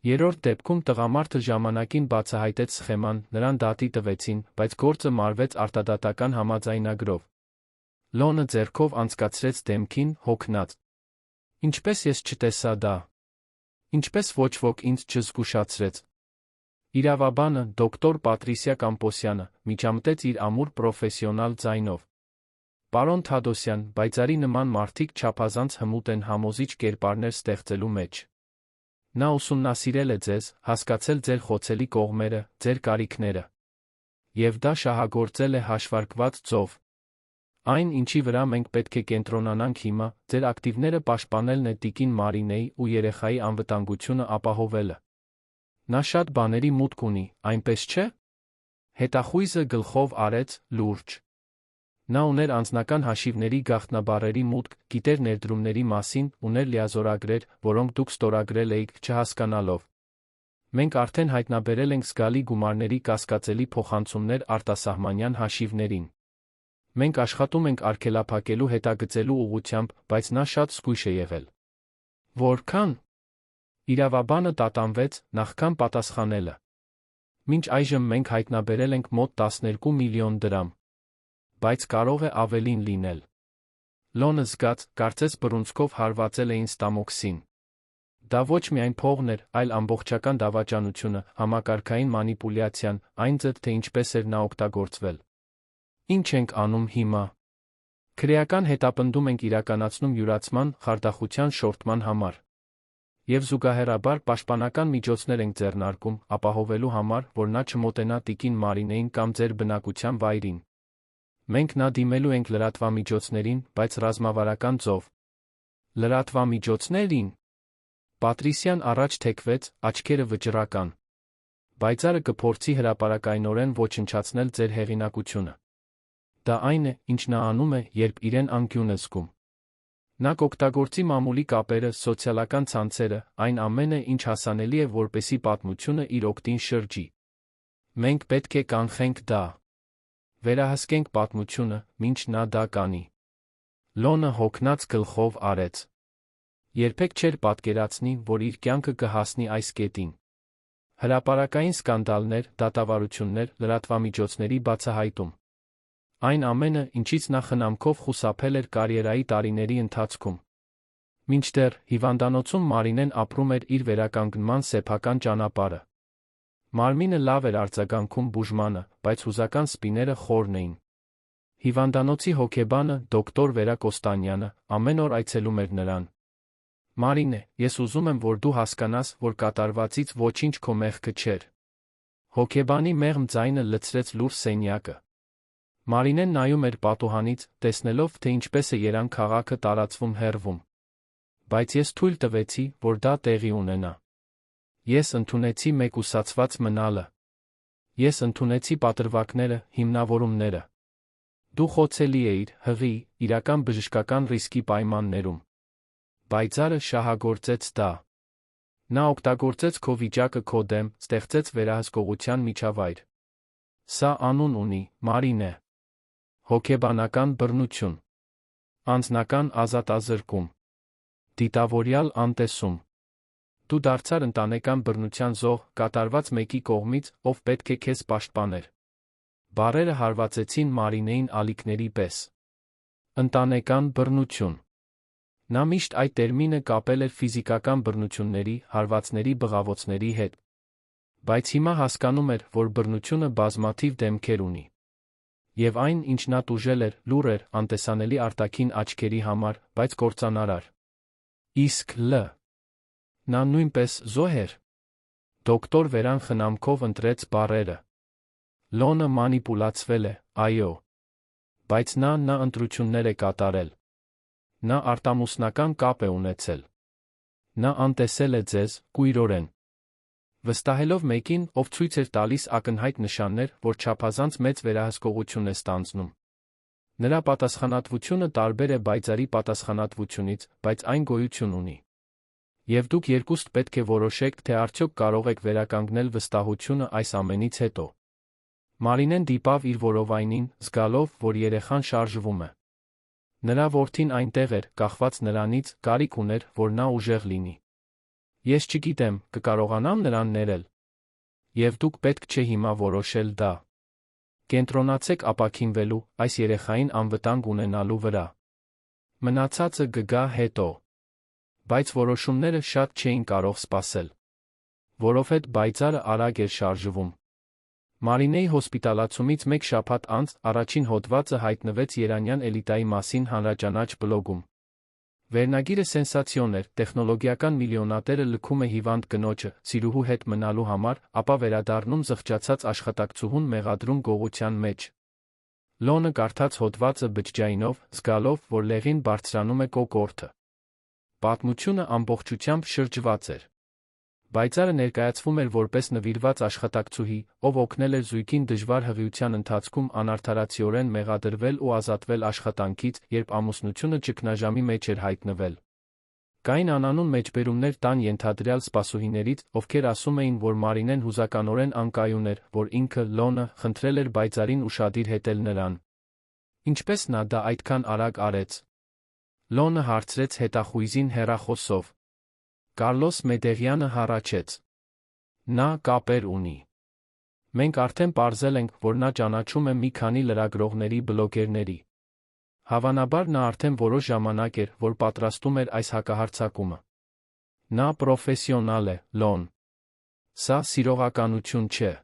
Երրորդ դեպքում տղամարդը ժամանակին բացահայտեց սխեման, նրան դատի տվեցին, բայց գործը մարվեց արտադատական համաձայնագրով։ Լոնը ձեռքով անցկացրեց դեմքին, հոգնած։ Ինչպես ես չտեսա դա։ Ինչպես ոչ ոք ինձ չզգուշացրեց։ Իրավաբանը, դոկտոր Պատրիսիա Կամպոսյանը, միջամտեց իր ամուր պրոֆեսիոնալ ձայնով։ Պարոն Թադոսյան, բայցարի նման մարդիկ չափազանց հմուտ են համոզիչ կերպարներ ստեղծելու մեջ։ Նա ուսումնասիրել է ձեզ, հասկացել ձեր խոցելի կողմերը, ձեր կարիքները։ Եվ դա շահագործել է հաշվարկված ծով։ Այն, ինչի վրա մենք պետք է կենտրոնանանք հիմա, ձեր ակտիվները պաշտպանելն է տիկին Մարինեի ու երեխայի անվտանգությունը ապահովելը։ Նա շատ բաների մուտք ունի, այնպես չէ՞։ Հետախույզը գլխով արեց, լուրջ։ Նա ուներ անձնական հաշիվների գաղտնաբառերի մուտք, գիտեր ներդրումների մասին, ուներ լիազորագրեր, որոնք դուք ստորագրել էիք, չհասկանալով։ Մենք արդեն հայտնաբերել ենք զգալի գումարների կասկածելի փոխանցումներ արտասահմանյան հաշիվներին։ Մենք աշխատում ենք արգելափակելու հետագծելու ուղղությամբ, բայց նա շատ զգույշ է եղել։ Որքան։ Իրավաբանը տատանվեց, նախքան պատասխանելը։ Մինչ այժմ մենք հայտնաբերել ենք մոտ 12 միլիոն դրամ։ Բայց կարող է ավելին լինել։ Լոնը զգաց, կարծես բռունցքով հարվածել էին ստամոքսին։ Դա ոչ միայն փողն էր, այլ ամբողջական դավաճանությունը, համակարգային մանիպուլյացիան, այն ձեթ, թե ինչպես էր նա օգտագործվել։ Ինչ ենք անում հիմա։ Քրեական հետապնդում ենք իրականացնում յուրացման, խարդախության շորթման համար։ Եվ զուգահեռաբար պաշտպանական միջոցներ ենք ձեռնարկում, ապահովելու համար, որ նա չմոտենա տիկին Մարինեին կամ ձեր բնակության վայրին։ Մենք նա դիմելու ենք լրատվամիջոցներին, բայց ռազմավարական ծով։ Լրատվամիջոցներին։ Պատրիսիան առաջ թեքվեց, աչքերը վճռական։ Բայցարը կփորձի հրապարակայնորեն ոչնչացնել ձեր հեղինակությունը։ Դա այն է, ինչ նա անում է, երբ իրեն անկյուն է զգում։ Նա կօգտագործի մամուլի կապերը, սոցիալական ցանցերը, այն ամենը, ինչ հասանելի է, որպեսզի պատմությունը իր օգտին շրջի։ Մենք պետք է կանխենք դա։ Վերահսկենք պատմությունը, մինչ նա դա կանի։ Լոնը հոգնած գլխով արեց։ Երբեք չէր պատկերացնի, որ իր կյանքը կհասնի այս կետին։ Հրապարակային սկանդալներ, դատավարություններ, լրատվամիջոցների բացահայտում։ Այն ամենը, ինչից նա խնամքով խուսափել էր կարիերայի տարիների ընթացքում։ Մինչդեռ հիվանդանոցում Մարինեն ապրում էր իր վերականգնման սեփական ճանապարհը։ Մարմինը լավ էր արձագանքում բուժմանը, բայց հուզական սպիները խորն էին։ Հիվանդանոցի հոգեբանը, դոկտոր Վերա Կոստանյանը, ամեն օր այցելում էր նրան։ Մարինե, ես ուզում եմ, որ դու հասկանաս, որ կատարվածից ոչինչ քո մեղքը չէր։ Հոգեբանի մեղմ ձայնը լցրեց լուր սենյակը։ Մարինեն նայում էր պատուհանից, տեսնելով, թե ինչպես է Երան քաղաքը տարածվում հեռվում։ Բայց ես թույլ տվեցի, որ դա տեղի ունենա։ Ես ընդունեցի մեկուսացված մնալը։ Ես ընդունեցի պատրվակները, հիմնավորումները։ Դու խոցելի էիր, հղի, իրական բժշկական ռիսկի պայմաններում։ Բայցարը շահագործեց դա։ Նա օգտագործեց քո վիճակը քո դեմ, ստեղծեց վերահսկողության միջավայր։ Սա անուն ունի, Մարինե։ Հոգեբանական բռնություն։ Անձնական ազատազրկում։ Դիտավորյալ անտեսում։ Դու դարձար ընտանեկան բռնության զոհ, կատարված մեկի կողմից, ով պետք է քեզ պաշտպաներ։ Բառերը հարվածեցին Մարինեին ալիքների պես։ Ընտանեկան բռնություն։ Նա միշտ այդ տերմինը կապել էր ֆիզիկական բռնությունների, հարվածների բղավոցների հետ։ Բայց հիմա հասկանում էր, որ բռնությունը բազմաթիվ դեմքեր ունի։ Եվ այն, ինչ նա տուժել էր, լուռ էր, անտեսանելի արտաքին աչքերի համար, բայց կործանարար։ Իսկ նա նույնպես զոհ էր։ Դոկտոր Վերան խնամքով ընտրեց բառերը։ Լոնը մանիպուլացվել է, այո։ Բայց նա ընտրություններ է կատարել։ Նա արտամուսնական կապ է ունեցել։ Նա անտեսել է ձեզ, կույրորեն։ Վստահելով մեկին, ով ցույց էր տալիս ակնհայտ նշաններ, որ չափազանց մեծ վերահսկողություն է ստանձնում։ Նրա պատասխանատվությունը տարբեր է բայցարի պատասխանատվությունից, բայց այն գոյություն ունի։ Եվ դուք երկուստ պետք է որոշեք, թե արդյոք կարող եք վերականգնել վստահությունը այս ամենից հետո։ Մարինեն դիպավ իր որովայնին, զգալով, որ երեխան շարժվում է։ Նրա որդին այնտեղ էր, կախված նրանից, կարիք ուներ, որ նա ուժեղ լինի։ Ես չգիտեմ, կկարողանամ նրան ներել։ Եվ դուք պետք չէ հիմա որոշել դա։ Կենտրոնացեք ապաքինվելու, այս երեխային անվտանգ ունենալու վրա։ Մնացածը կգա հետո։ Բայց որոշումները շատ չէին կարող սպասել։ Որովհետև բայցարը արագ էր շարժվում։ Մարինեի հոսպիտալացումից մեկ շաբաթ անց առաջին հոդվածը հայտնվեց Երանյան էլիտայի մասին հանրաճանաչ բլոգում։ Վերնագիրը սենսացիոն էր, տեխնոլոգիական միլիոնատերը լքում է հիվանդ կնոջը, սիրուհու հետ մնալու համար, ապա վերադառնում զղջացած աշխատակցուհուն մեղադրում գողության մեջ։ Լոնը կարդաց հոդվածը բջջայինով, զգալով, որ լեղին բարձրանում է կոկորդը։ Պատմությունը ամբողջությամբ շրջված էր։ Բայցարը ներկայացվում էր որպես նվիրված աշխատակցուհի, ով օգնել էր զույգին դժվար հղիության ընթացքում անարդարացիորեն մեղադրվել ու ազատվել աշխատանքից, երբ ամուսնությունը ճգնաժամի մեջ էր հայտնվել։ Կային անանուն մեջբերումներ տան ենթադրյալ սպասուհիներից, ովքեր ասում էին, որ Մարինեն հուզականորեն անկայուն էր, որ ինքը, Լոնը, խնդրել էր բայցարին ուշադիր հետել նրան։ Ինչպես նա դա այդքան արագ արեց։ Լոնը հարցրեց հետախույզին հեռախոսով։ Կարլոս Մեդեղյանը հառաչեց։ Նա կապեր ունի։ Մենք արդեն պարզել ենք, որ նա ճանաչում է մի քանի լրագրողների բլոգերների։ Հավանաբար նա արդեն որոշ ժամանակ էր, որ պատրաստում էր այս հակահարձակումը։ Նա պրոֆեսիոնալ է, Լոն։ Սա սիրողականություն չէ։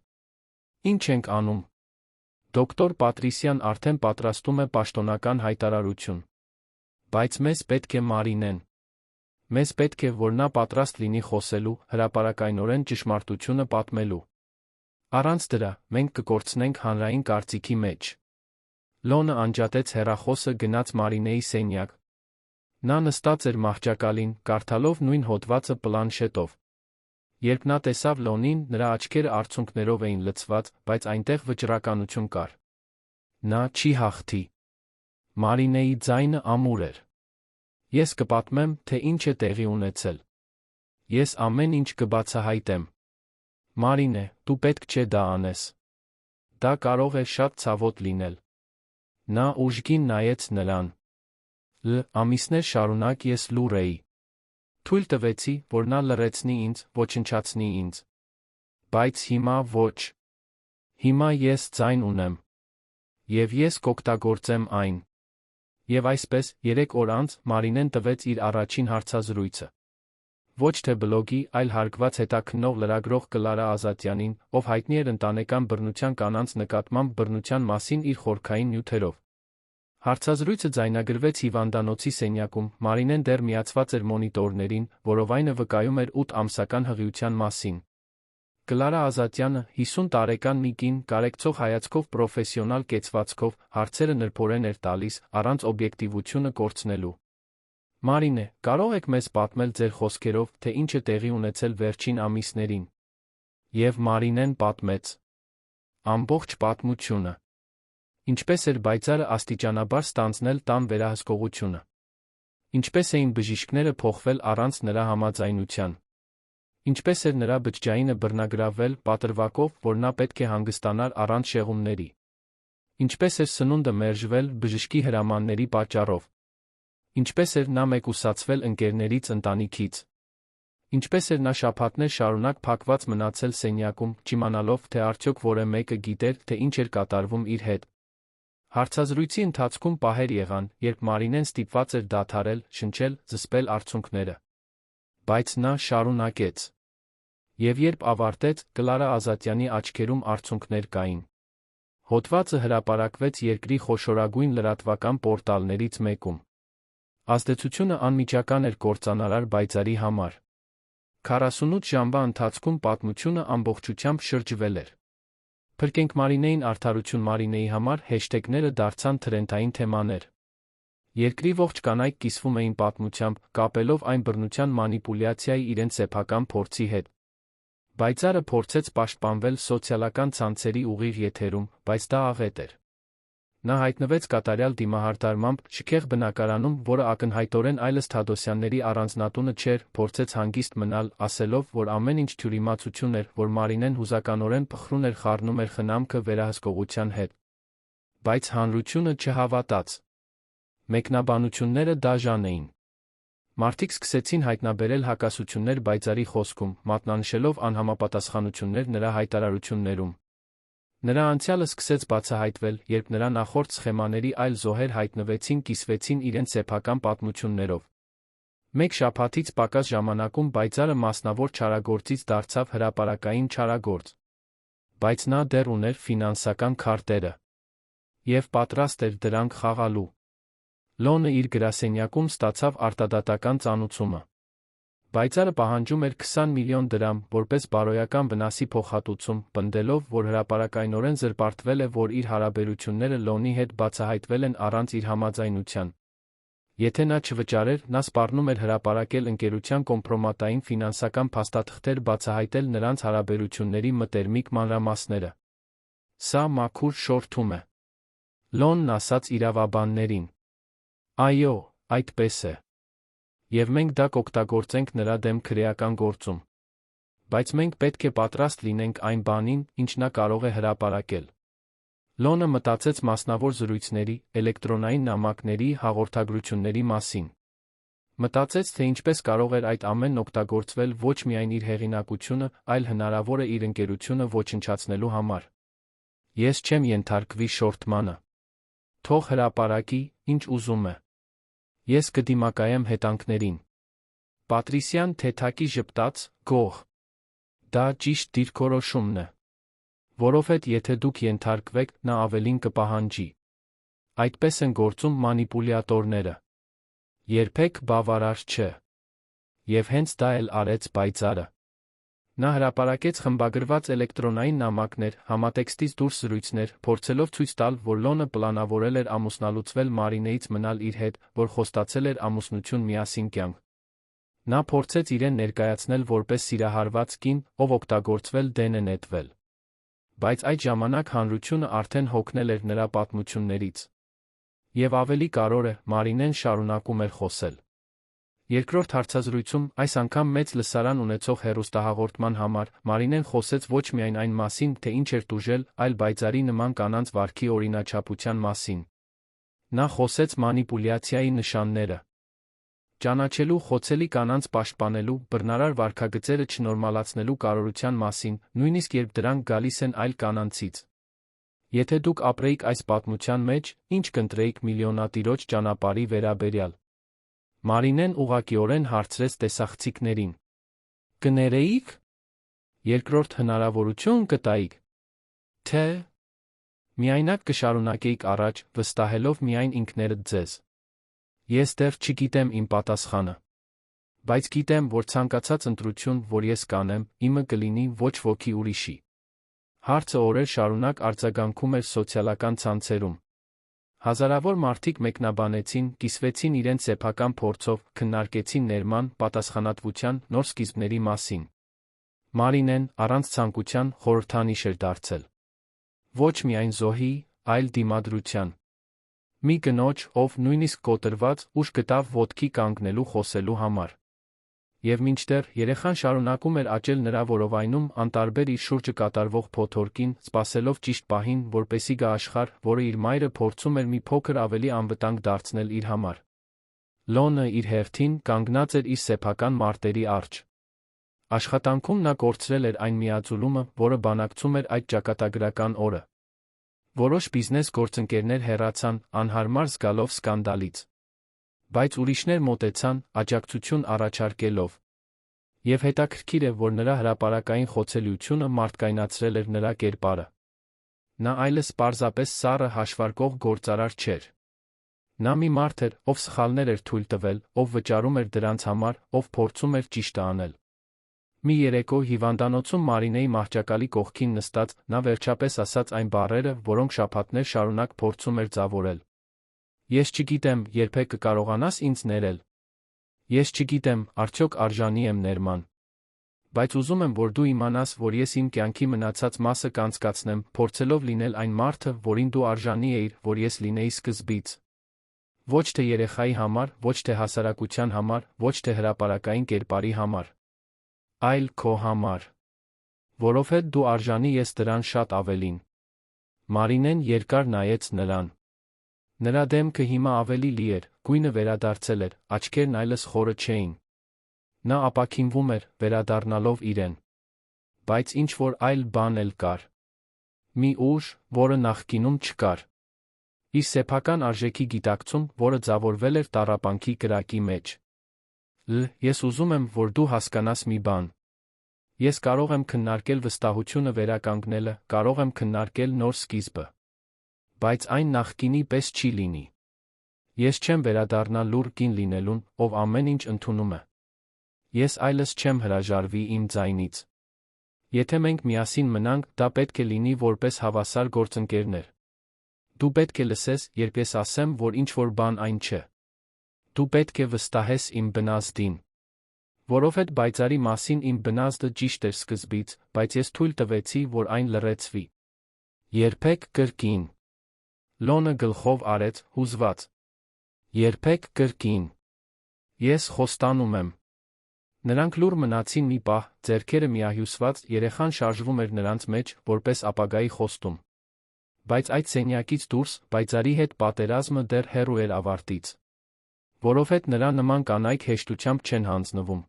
Ինչ ենք անում։ Դոկտոր Պատրիսյան արդեն պատրաստում է պաշտոնական հայտարարություն։ Բայց մեզ պետք է Մարինեն։ Մեզ պետք է, որ նա պատրաստ լինի խոսելու, հրապարակայնորեն ճշմարտությունը պատմելու։ Առանց դրա, մենք կկորցնենք հանրային կարծիքի մեջ։ Լոնը անջատեց հեռախոսը, գնաց Մարինեի սենյակ։ Նա նստած էր մահճակալին, կարդալով նույն հոդվածը պլանշետով։ Երբ նա տեսավ Լոնին, նրա աչքերը արցունքներով էին լցված, բայց այնտեղ վճռականություն կար։ Նա չի հաղթի։ Մարինեի ձայնը ամուր էր։ Ես կպատմեմ, թե ինչ է տեղի ունեցել։ Ես ամեն ինչ կբացահայտեմ։ Մարինե, դու պետք չէ դա անես։ Դա կարող է շատ ցավոտ լինել։ Նա ուժգին նայեց նրան։ Ամիսներ շարունակ ես լուռ էի։ Թույլ տվեցի, որ նա լռեցնի ինձ, ոչնչացնի ինձ։ Բայց հիմա ոչ։ Հիմա ես ձայն ունեմ։ Եվ ես կօգտագործեմ այն։ Եվ այսպես, 3 օր անց, Մարինեն տվեց իր առաջին հարցազրույցը։ Ոչ թե բլոգի, այլ հարգված հետաքննող լրագրող Կլարա Ազատյանին, ով հայտնի էր ընտանեկան բռնության կանանց նկատմամբ բռնության մասին իր խորքային նյութերով։ Հարցազրույցը ձայնագրվեց հիվանդանոցի սենյակում, Մարինեն դեռ միացված էր մոնիտորներին, որովայնը վկայում էր 8 ամսական հղիության մասին։ Կլարա Ազատյանը, 50 տարեկան մի կին, կարեկցող հայացքով պրոֆեսիոնալ կեցվածքով, հարցերը նրբորեն էր տալիս, առանց օբյեկտիվությունը կորցնելու։ Մարինե, կարող եք մեզ պատմել ձեր խոսքերով, թե ինչ է տեղի ունեցել վերջին ամիսներին։ Եվ Մարինեն պատմեց ամբողջ պատմությունը։ Ինչպես էր բայցարը աստիճանաբար ստանձնել տան վերահսկողությունը։ Ինչպես էին բժիշկները փոխվել առանց նրա համաձայնության։ Ինչպես էր նրա բջջայինը բռնագրավվել պատրվակով, որ նա պետք է հանգստանար առանց շեղումների։ Ինչպես էր սնունդը մերժվել բժշկի հրամանների պատճառով։ Ինչպես էր նա մեկուսացվել ընկերներից, ընտանիքից։ Ինչպես էր նա շաբաթներ շարունակ փակված մնացել սենյակում, չիմանալով, թե արդյոք որը մեկը գիտեր, թե ինչ էր կատարվում իր հետ։ Հարցազրույցի ընթացքում պահեր եղան, երբ Մարինեն ստիպված էր դադարել, շնչել, զսպել արցունքները։ Բայց նա շարունակեց։ Եվ երբ ավարտեց, Կլարա Ազատյանի աչքերում արցունքներ կային։ Հոդվածը հրապարակվեց երկրի խոշորագույն լրատվական պորտալներից մեկում։ Ազդեցությունը անմիջական էր կործանարար բայցարի համար։ 48 ժամվա ընթացքում պատմությունը ամբողջությամբ շրջվել էր։ Փրկենք Մարինեին արդարություն Մարինեի համար հեշթեգները դարձան թրենդային թեմաներ։ Երկրի ողջ կանայք կիսվում էին պատմությամբ, կապելով այն բռնության մանիպուլյացիայի իրենց սեփական փորձի հետ։ Բայցարը փորձեց պաշտպանվել սոցիալական ցանցերի ուղիղ եթերում, բայց դա աղետ էր։ Նա հայտնվեց կատարյալ դիմահարդարմամբ շքեղ բնակարանում, որը ակնհայտորեն այլս Թադոսյանների առանձնատունը չէր, փորձեց հանգիստ մնալ, ասելով, որ ամեն ինչ թյուրիմացություն էր, որ Մարինեն հուզականորեն փխրուն էր խառնում էր խնամքը վերահսկողության հետ։ Բայց հանրությունը չհավատաց։ Մեկնաբանությունները դաժան էին։ Մարդիկ սկսեցին հայտնաբերել հակասություններ Բայցարի խոսքում, մատնանշելով անհամապատասխանություններ նրա հայտարարություններում։ Նրա անցյալը սկսեց բացահայտվել, երբ նրա նախորդ սխեմաների այլ զոհեր հայտնվեցին, կիսվեցին իրենց սեփական պատմություններով։ Մեկ շաբաթից պակաս ժամանակում Բայցարը մասնավոր չարագործից դարձավ հրապարակային չարագործ։ Բայց նա դեռ ուներ ֆինանսական քարտերը և պատրաստ էր դրանք խաղալու։ Լոնը իր գրասենյակում ստացավ արտադատական ծանուցումը։ Բայցարը պահանջում էր 20 միլիոն դրամ, որպես բարոյական վնասի փոխհատուցում, պնդելով, որ հրապարակայնորեն զրպարտվել է, որ իր հարաբերությունները Լոնի հետ բացահայտվել են առանց իր համաձայնության։ Եթե նա չվճարեր, նա սպառնում էր հրապարակել ընկերության կոմպրոմատային ֆինանսական փաստաթղթեր, բացահայտել նրանց հարաբերությունների մտերմիկ մանրամասները։ Սա մաքուր շորթում է։ Լոնն ասաց իրավաբաններին. Այո, այդպես է։ Եվ մենք դա կօգտագործենք նրա դեմ քրեական գործում։ Բայց մենք պետք է պատրաստ լինենք այն բանին, ինչ նա կարող է հրապարակել։ Լոնը մտածեց մասնավոր զրույցների, էլեկտրոնային նամակների, հաղորդագրությունների մասին։ Մտածեց, թե ինչպես կարող էր այդ ամենն օգտագործվել ոչ միայն իր հեղինակությունը, այլ հնարավոր է իր ընկերությունը ոչնչացնելու համար։ Ես չեմ ենթարկվի շորթմանը։ Թող հրապարակի, ինչ ուզում է։ Ես կդիմակայեմ հետանքներին։ Պատրիսյան թեթակի ժպտաց, գող։ Դա ճիշտ դիրքորոշումն է։ Որովհետև եթե դուք ենթարկվեք, նա ավելին կպահանջի։ Այդպես են գործում մանիպուլյատորները։ Երբեք բավարար չէ։ Եվ հենց դա էլ արեց Բայցարը։ Նա հրապարակեց խմբագրված էլեկտրոնային նամակներ, համատեքստից դուրս զրույցներ, փորձելով ցույց տալ, որ Լոնը պլանավորել էր ամուսնալուծվել Մարինեից մնալ իր հետ, որ խոստացել էր ամուսնություն միասին կյանք։ Նա փորձեց իրեն ներկայացնել որպես սիրահարված կին, ով օգտագործվել դեն է նետվել։ Բայց այդ ժամանակ հանրությունը արդեն հոգնել էր նրա պատմություններից։ Եվ ավելի կարևոր է, Մարինեն շարունակում էր խոսել։ Երկրորդ հարցազրույցում, այս անգամ մեծ լսարան ունեցող հեռուստահաղորդման համար, Մարինեն խոսեց ոչ միայն այն մասին, թե ինչ էր տուժել, այլ Բայցարի նման կանանց վարքի օրինաչափության մասին։ Նա խոսեց մանիպուլյացիայի նշանները ճանաչելու, խոցելի կանանց պաշտպանելու, բռնարար վարքագծերը չնորմալացնելու կարողության մասին, նույնիսկ երբ դրանք գալիս են այլ կանանցից։ Եթե դուք ապրեիք այս պատմության մեջ, ինչ կընտրեիք միլիոնատիրոջ ճանապարհի վերաբերյալ։ Մարինեն ուղղակիորեն հարցրեց տեսախցիկներին. Կներեիք։ Երկրորդ հնարավորություն կտայիք։ Թե միայնակ կշարունակեիք առաջ, վստահելով միայն ինքներդ ձեզ։ Ես դեռ չգիտեմ իմ պատասխանը։ Բայց գիտեմ, որ ցանկացած ընտրություն, որ ես կանեմ, իմը կլինի, ոչ ոքի ուրիշի։ Հարցը օրեր շարունակ արձագանքում էր սոցիալական ցանցերում։ Հազարավոր մարդիկ մեկնաբանեցին, կիսվեցին իրենց սեփական փորձով, քննարկեցին ներման, պատասխանատվության, նոր սկիզբների մասին։ Մարինեն, առանց ցանկության, խորհրդանիշ էր դարձել։ Ոչ միայն զոհի, այլ դիմադրության։ Մի կնոջ, ով նույնիսկ կոտրված, ուժ գտավ ոտքի կանգնելու խոսելու համար։ Եվ մինչդեռ երեխան շարունակում էր աճել նրա որովայնում, անտարբեր իր շուրջը կատարվող փոթորկին, սպասելով ճիշտ պահին, որպեսզի գա աշխարհ, որը իր մայրը փորձում էր մի փոքր ավելի անվտանգ դարձնել իր համար։ Լոնը իր հերթին կանգնած էր իր սեփական մարտերի առջ։ Աշխատանքում նա կորցրել էր այն միաձուլումը, որը բանակցում էր այդ ճակատագրական օրը։ Որոշ բիզնես գործընկերներ հեռացան, անհարմար զգալով սկանդալից։ Բայց ուրիշներ մոտեցան, աջակցություն առաջարկելով։ Եվ հետաքրքիր է, որ նրա հրապարակային խոցելիությունը մարդկայնացրել էր նրա կերպարը։ Նա այլևս պարզապես սառը հաշվարկող գործարար չէր։ Նա մի մարդ էր, ով սխալներ էր թույլ տվել, ով վճարում էր դրանց համար, ով փորձում էր ճիշտը անել։ Մի երեկո հիվանդանոցում Մարինեի մահճակալի կողքին նստած, նա վերջապես ասաց այն բառերը, որոնք շաբաթներ շարունակ փորձում էր ձավորել։ Ես չգիտեմ, երբեք կկարողանաս ինձ ներել։ Ես չգիտեմ, արդյոք արժանի եմ ներման։ Բայց ուզում եմ, որ դու իմանաս, որ ես իմ կյանքի մնացած մասը կանցկացնեմ, փորձելով լինել այն մարդը, որին դու արժանի էիր, որ ես լինեի սկզբից։ Ոչ թե երեխայի համար, ոչ թե հասարակության համար, ոչ թե հրապարակային կերպարի համար, այլ քո համար։ Որովհետև դու արժանի ես դրան շատ ավելին։ Մարինեն երկար նայեց նրան։ Նրա դեմքը հիմա ավելի լի էր, գույնը վերադարձել էր, աչքերն այլս խորը չէին։ Նա ապաքինվում էր, վերադառնալով իրեն։ Բայց ինչ-որ այլ բան էլ կար։ Մի ուժ, որը նախկինում չկար։ Իր սեփական արժեքի գիտակցում, որը ձավորվել էր տառապանքի կրակի մեջ։ Ես ուզում եմ, որ դու հասկանաս մի բան։ Ես կարող եմ քննարկել վստահությունը վերականգնելը, կարող եմ քննարկել նոր սկիզբը։ Բայց այն նախկինի պես չի լինի։ Ես չեմ վերադառնա լուռ կին լինելուն, ով ամեն ինչ ընդունում է։ Ես այլս չեմ հրաժարվի իմ ձայնից։ Եթե մենք միասին մնանք, դա պետք է լինի որպես հավասար գործընկերներ։ Դու պետք է լսես, երբ ես ասեմ, որ ինչ-որ բան այն չէ։ Դու պետք է վստահես իմ բնազդին։ Որովհետև պայծառի մասին իմ բնազդը ճիշտ էր սկզբից, բայց ես թույլ տվեցի, որ այն լռեցվի։ Երբեք կրկին։ Լոնը գլխով արեց, հուզված։ Երբեք կրկին։ Ես խոստանում եմ։ Նրանք լուռ մնացին մի պահ, ձեռքերը միահյուսված, երեխան շարժվում էր նրանց մեջ, որպես ապագայի խոստում։ Բայց այդ սենյակից դուրս, պայծառի հետ պատերազմը դեռ հեռու էր ավարտից։ Որովհետև նրա նման կանայք հեշտությամբ չեն հանձնվում։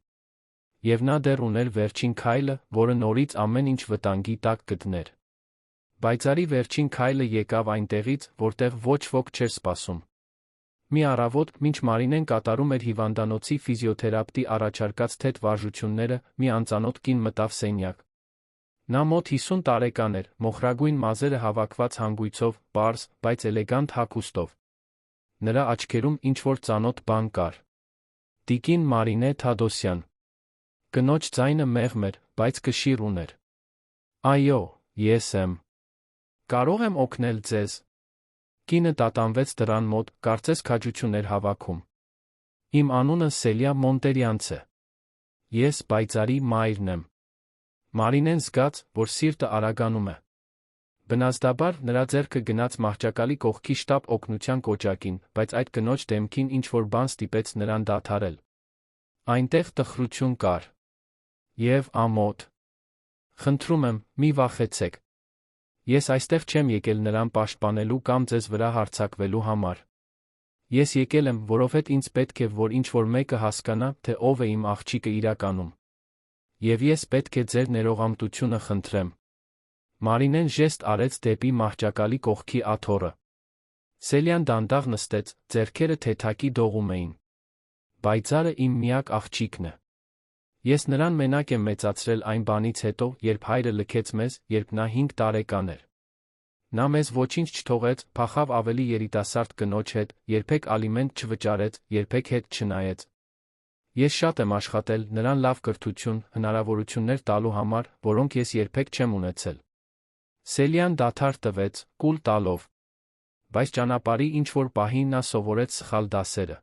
Եվ նա դեռ ուներ վերջին քայլը, որը նորից ամեն ինչ վտանգի տակ կդներ։ Պայծառի վերջին քայլը եկավ այնտեղից, որտեղ ոչ ոք չէր սպասում։ Մի առավոտ, մինչ Մարինեն կատարում էր հիվանդանոցի ֆիզիոթերապևտի առաջարկած թեթ վարժությունները, մի անծանոթ կին մտավ սենյակ։ Նա մոտ 50 տարեկան էր, մոխրագույն մազերը հավաքված հանգույցով, պարզ, բայց էլեգանտ հագուստով։ Նրա աչքերում ինչ-որ ծանոթ բան կար։ Տիկին Մարինե Թադոսյան։ Կնոջ ձայնը մեղմ էր, բայց կշիռ ուներ։ Այո, ես եմ։ Կարող եմ օգնել ձեզ։ Կինը տատանվեց դռան մոտ, կարծես քաջություն էր հավաքում։ Իմ անունը Սելիա Մոնտերյանց է։ Ես պայծառի մայրն եմ։ Մարինեն զգաց, որ սիրտը արագանում է։ Բնազդաբար նրա ձեռքը գնաց մահճակալի կողքի շտապ օգնության կոճակին, բայց այդ կնոջ դեմքին ինչ-որ բան ստիպեց նրան դադարել։ Այնտեղ տխրություն կար։ Եվ ամոթ։ Խնդրում եմ, մի վախեցեք։ Ես այստեղ չեմ եկել նրան պաշտպանելու կամ ձեզ վրա հարձակվելու համար։ Ես եկել եմ, որովհետև ինձ պետք է, որ ինչ-որ մեկը հասկանա, թե ով է իմ աղջիկը իրականում։ Եվ ես պետք է ձեր ներողամտությունը խնդրեմ։ Մարինեն ժեստ արեց դեպի մահճակալի կողքի աթոռը։ Սելիան դանդաղ նստեց, ձեռքերը թեթակի դողում էին։ Պայծառը իմ միակ աղջիկն է։ Ես նրան մենակ եմ մեծացրել այն բանից հետո, երբ հայրը լքեց մեզ, երբ նա 5 տարեկան էր։ Նա մեզ ոչինչ չթողեց, փախավ ավելի երիտասարդ կնոջ հետ, երբեք ալիմենտ չվճարեց, երբեք հետ չնայեց։ Ես շատ եմ աշխատել նրան լավ կրթություն, հնարավորություններ տալու համար, որոնք ես երբեք չեմ ունեցել։ Սելիան դադար տվեց, կուլ տալով։ Բայց ճանապարհի ինչ-որ պահի նա սովորեց սխալ դասերը։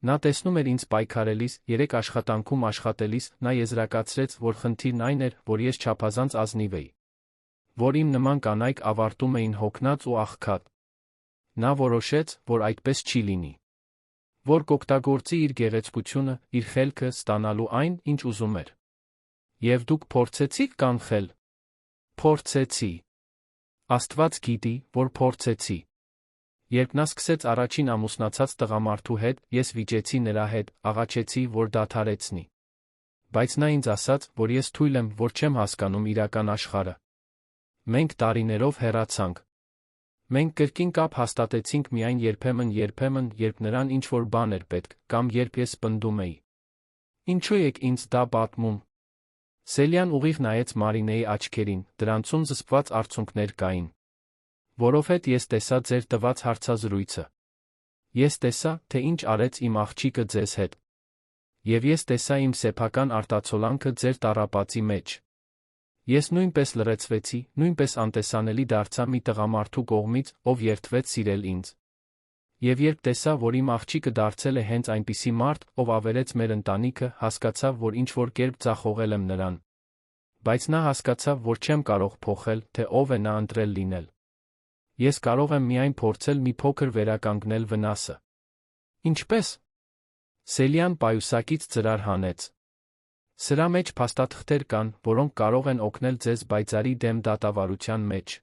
Նա տեսնում էր ինձ պայքարելիս, 3 աշխատանքում աշխատելիս, նա եզրակացրեց, որ խնդիրն այն էր, որ ես չափազանց ազնիվ էի։ Որ իմ նման կանայք ավարտում էին հոգնած ու աղքատ։ Նա որոշեց, որ այդպես չի լինի։ Որ կօգտագործի իր գեղեցկությունը, իր խելքը ստանալու այն, ինչ ուզում էր։ Եվ դուք փորձեցիք կանխել։ Փորձեցի։ Աստված գիտի, որ փորձեցի։ Երբ նա սկսեց առաջին ամուսնացած տղամարդու հետ, ես վիճեցի նրա հետ, աղաչեցի, որ դադարեցնի։ Բայց նա ինձ ասաց, որ ես թույլ եմ, որ չեմ հասկանում իրական աշխարհը։ Մենք տարիներով հեռացանք։ Մենք կրկին կապ հաստատեցինք միայն երբեմն, երբ նրան ինչ-որ բան էր պետք, կամ երբ ես պնդում էի։ Ինչու եք ինձ դա պատմում։ Սելիան ուղիղ նայեց Մարինեի աչքերին, դրանցում զսպված արցունքներ կային։ Որովհետև ես տեսա ձեր տված հարցազրույցը։ Ես տեսա, թե ինչ արեց իմ աղջիկը ձեզ հետ։ Եվ ես տեսա իմ սեփական արտացոլանքը ձեր տառապածի մեջ։ Ես նույնպես լրացվեցի, նույնպես անտեսանելի դարձա մի տղամարդու կողմից, ով երդվեց սիրել ինձ։ Եվ երբ տեսա, որ իմ աղջիկը դարձել է հենց այնպիսի մարդ, ով ավերեց մեր ընտանիքը, հասկացավ, որ ինչ-որ կերպ ձախողել եմ նրան։ Բայց նա հասկացավ, որ չեմ կարող փոխել, թե ով է նա ընտրել լինել։ Ես կարող եմ միայն փորձել մի փոքր վերականգնել վնասը։ Ինչպե՞ս։ Սելիան պայուսակից ծրար հանեց։ Սրա մեջ փաստաթղթեր կան, որոնք կարող են օգնել ձեզ բայցարի դեմ դատավարության մեջ։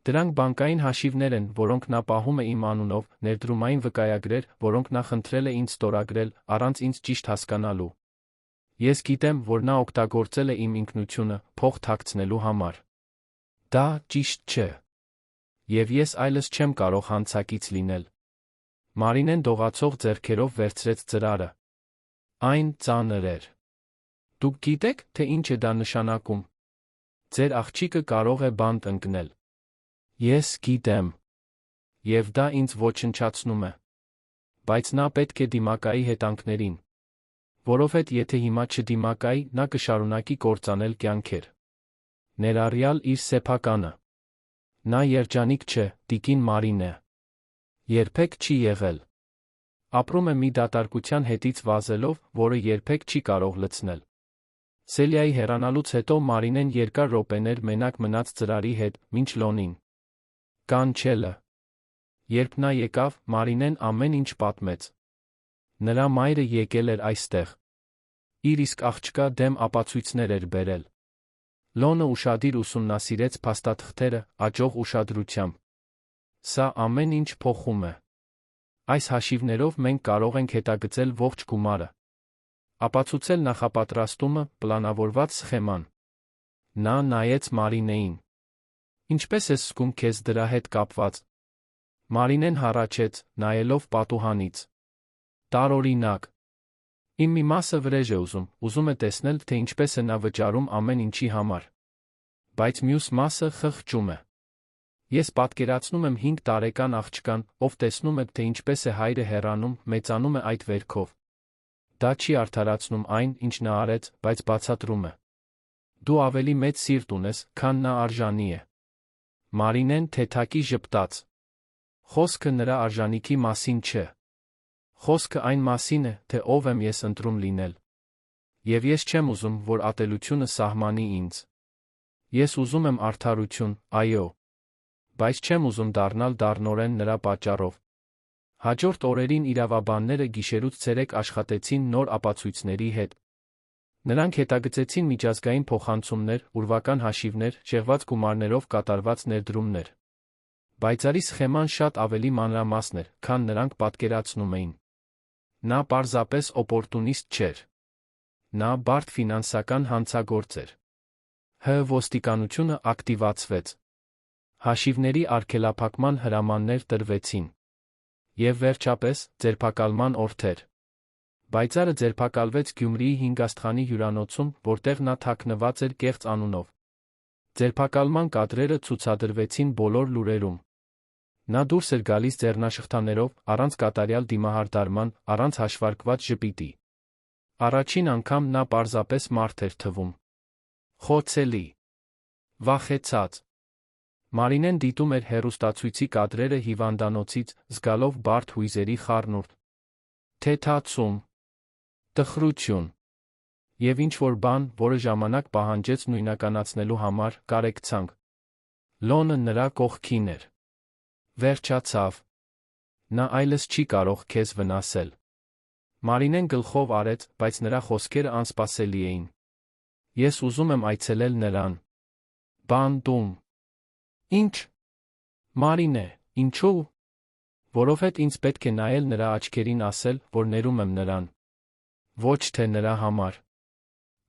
Դրանք բանկային հաշիվներ են, որոնք նա պահում է իմ անունով, ներդրումային վկայագրեր, որոնք նա խնդրել է ինձ ստորագրել, առանց ինձ ճիշտ հասկանալու։ Ես գիտեմ, որ նա օգտագործել է իմ ինքնությունը, փող թաքցնելու համար։ Դա ճիշտ չէ։ Եվ ես այլս չեմ կարող հանցակից լինել։ Մարինեն դողացող ձեռքերով վերցրեց ծրարը։ Այն ծանր էր։ Դուք գիտեք, թե ինչ է դա նշանակում։ Ձեր աղջիկը կարող է բանտ ընկնել։ Ես գիտեմ։ Եվ դա ինձ ոչնչացնում է։ Բայց նա պետք է դիմակայի հետանքներին։ Որովհետև եթե հիմա չդիմակայի, նա կշարունակի կործանել կյանքեր։ Ներառյալ իր սեփականը։ Նա երջանիկ չէ, տիկին Մարինե։ Երբեք չի եղել։ Ապրում է մի դատարկության հետից վազելով, որը երբեք չի կարող լցնել։ Սելիայի հեռանալուց հետո Մարինեն երկար րոպեներ մենակ մնաց ծրարի հետ, մինչ Լոնին կանչելը։ Երբ նա եկավ, Մարինեն ամեն ինչ պատմեց։ Նրա մայրը եկել էր այստեղ։ Իր իսկ աղջկա դեմ ապացույցներ էր բերել։ Լոնը ուշադիր ուսումնասիրեց փաստաթղթերը, աճող ուշադրությամբ։ Սա ամեն ինչ փոխում է։ Այս հաշիվներով մենք կարող ենք հետագծել ողջ գումարը։ Ապացուցել նախապատրաստումը, պլանավորված սխեման։ Նա նայեց Մարինեին։ Ինչպես ես զգում քեզ դրա հետ կապված։ Մարինեն հառաչեց, նայելով պատուհանից։ Տարօրինակ։ Իմ մի մասը վրեժ է ուզում է տեսնել, թե ինչպես է նա վճարում ամեն ինչի համար։ Բայց մյուս մասը խղճում է։ Ես պատկերացնում եմ 5 տարեկան աղջկան, ով տեսնում է, թե ինչպես է հայրը հեռանում, մեծանում է այդ վերքով։ Դա չի արդարացնում այն, ինչ նա արեց, բայց բացատրում է։ Դու ավելի մեծ սիրտ ունես, քան նա արժանի է։ Մարինեն թեթակի ժպտաց։ Խոսքը նրա արժանիքի մասին չէ։ Խոսքը այն մասին է, թե ով եմ ես ընտրում լինել։ Եվ ես չեմ ուզում, որ ատելությունը սահմանի ինձ։ Ես ուզում եմ արդարություն, այո։ Բայց չեմ ուզում դառնալ դառնորեն նրա պատճառով։ Հաջորդ օրերին իրավաբանները գիշերուց ցերեկ աշխատեցին նոր ապացույցների հետ։ Նրանք հետագծեցին միջազգային փոխանցումներ, ուրվական հաշիվներ, շեղված գումարներով կատարված ներդրումներ։ Բայցարի սխեման շատ ավելի մանրամասն էր, քան նրանք պատկերացնում էին։ Նա պարզապես օպորտունիստ չէր։ Նա բարդ ֆինանսական հանցագործ էր։ Ոստիկանությունը ակտիվացվեց։ Հաշիվների արգելափակման հրամաններ տրվեցին։ Եվ վերջապես, ձերբակալման օրթեր։ Բայցարը ձերբակալվեց Գյումրիի 5 աստղանի հյուրանոցում, որտեղ նա թաքնված էր կեղծ անունով։ Ձերբակալման կադրերը ցուցադրվեցին բոլոր լուրերում։ Նա դուրս էր գալիս ձեռնաշղթաներով, առանց կատարյալ դիմահարդարման, առանց հաշվարկված ժպիտի։ Առաջին անգամ նա պարզապես մարդ էր թվում։ Խոցելի։ Վախեցած։ Մարինեն դիտում էր հեռուստացույցի կադրերը հիվանդանոցից, զգալով բարդ հույզերի խառնուրդ։ Թեթացում։ Տխրություն։ Եվ ինչ-որ բան, որը ժամանակ պահանջեց նույնականացնելու համար, կարեկցանք։ Լոնը նրա կողքին էր։ Վերջացավ։ Նա այլս չի կարող քեզ վնասել։ Մարինեն գլխով արեց, բայց նրա խոսքերը անսպասելի էին։ Ես ուզում եմ այցելել նրան։ Բանտում։ Ինչ։ Մարինե, ինչու՞։ Որովհետև ինձ պետք է նայել նրա աչքերին ասել, որ ներում եմ նրան։ Ոչ թե նրա համար,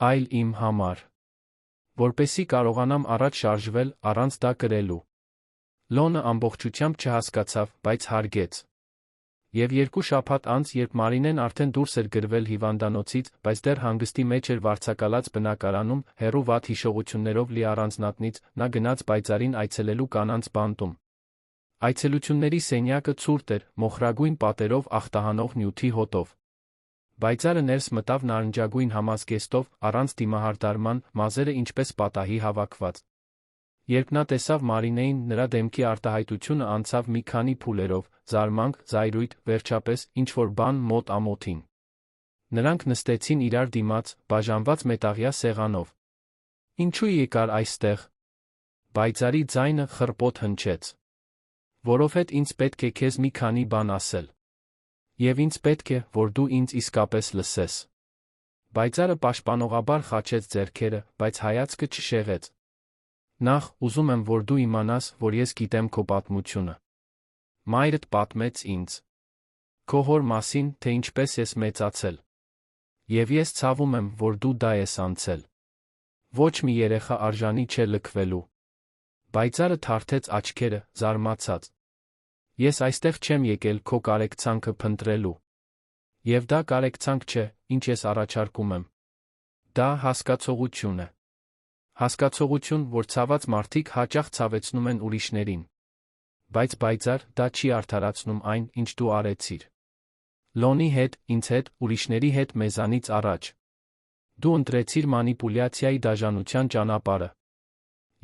այլ իմ համար։ Որպեսզի կարողանամ առաջ շարժվել, առանց դա կրելու։ Լոնը ամբողջությամբ չհասկացավ, բայց հարգեց։ Եվ 2 շաբաթ անց, երբ Մարինեն արդեն դուրս էր գրվել հիվանդանոցից, բայց դեռ հանգստի մեջ էր վարձակալած բնակարանում, հեռու վատ հիշողություններով լի առանձնատնից, նա գնաց բայցարին այցելելու կանանց բանտում։ Այցելությունների սենյակը ցուրտ էր, մոխրագույն պատերով ախտահանող նյութի հոտով։ Բայցարը ներս մտավ նարնջագույն համազգեստով, առանց դիմահարդարման, մազերը ինչպես պատահի հավաքված։ Երբ նա տեսավ Մարինեին, նրա դեմքի արտահայտությունը անցավ մի քանի փուլերով՝ զարմանք, զայրույթ, վերջապես ինչ-որ բան մոտ ամոթին։ Նրանք նստեցին իրար դիմաց, բաժանված մետաղյա սեղանով։ «Ինչու եկար այստեղ»։ Բայձարի ձայնը խռպոտ հնչեց։ «Որովհետ ինձ պետք է քեզ մի քանի բան ասել։ Եվ ինձ պետք է, որ դու ինձ իսկապես լսես»։ Բայձարը պաշտպանողաբար խաչեց ձեռքերը, բայց հայացքը չշեղեց։ «Նախ, ուզում եմ, որ դու իմանաս, որ ես գիտեմ քո պատմությունը։ Մայրդ պատմեց ինձ քո հոր մասին, թե ինչպես ես մեծացել։ Եվ ես ցավում եմ, որ դու դա ես անցել։ Ոչ մի երեխա արժանի չէ լքվելու»։ Բայձարը թարթեց աչքերը, զարմացած։ «Ես այստեղ չեմ եկել քո կարեկցանքը փնտրելու։ Եվ դա կարեկցանք չէ, ինչ ես առաջարկում եմ։ Դա հասկացողություն է։ Հասկացողություն, որ ցաված մարդիկ հաճախ ցավեցնում են ուրիշներին։ Բայց Բայձար, դա չի արդարացնում այն, ինչ դու արեցիր։ Լոնի հետ, ինձ հետ, ուրիշների հետ մեզանից առաջ։ Դու ընտրեցիր մանիպուլյացիայի դաժանության ճանապարհը։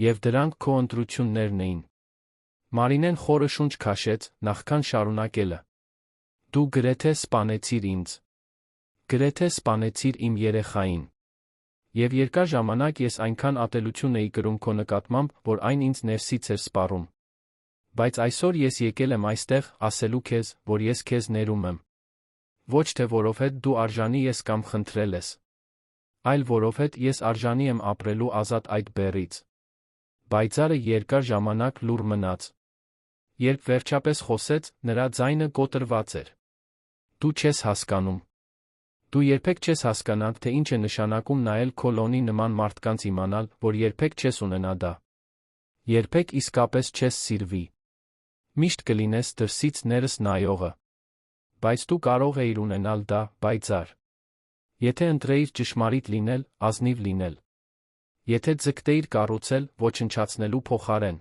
Եվ դրանք քո ընտրություններն էին»։ Մարինեն խորը շունչ քաշեց, նախքան շարունակելը։ «Դու գրեթե սպանեցիր ինձ։ Գրեթե սպանեցիր իմ երեխային։ Եվ երկար ժամանակ ես այնքան ատելություն էի կրում քո նկատմամբ, որ այն ինձ ներսից էր սպառում։ Բայց այսօր ես եկել եմ այստեղ, ասելու քեզ, որ ես քեզ ներում եմ։ Ոչ թե որովհետ դու արժանի ես կամ խնդրել ես, այլ որովհետ ես արժանի եմ ապրելու ազատ այդ բեռից»։ Բայձարը երկար ժամանակ լուռ մնաց։ Երբ վերջապես խոսեց, նրա ձայնը կոտրված էր։ «Դու չես հասկանում։ Դու երբեք չես հասկանա, թե ինչ է նշանակում նայել քո Լոնի նման մարդկանց իմանալ, որ երբեք չես ունենա դա։ Երբեք իսկապես չես սիրվի։ Միշտ կլինես դրսից ներս նայողը։ Բայց դու կարող էիր ունենալ դա, Բայձար։ Եթե ընտրեիր ճշմարիտ լինել, ազնիվ լինել։ Եթե ձգտեիր կառուցել, ոչնչացնելու փոխարեն։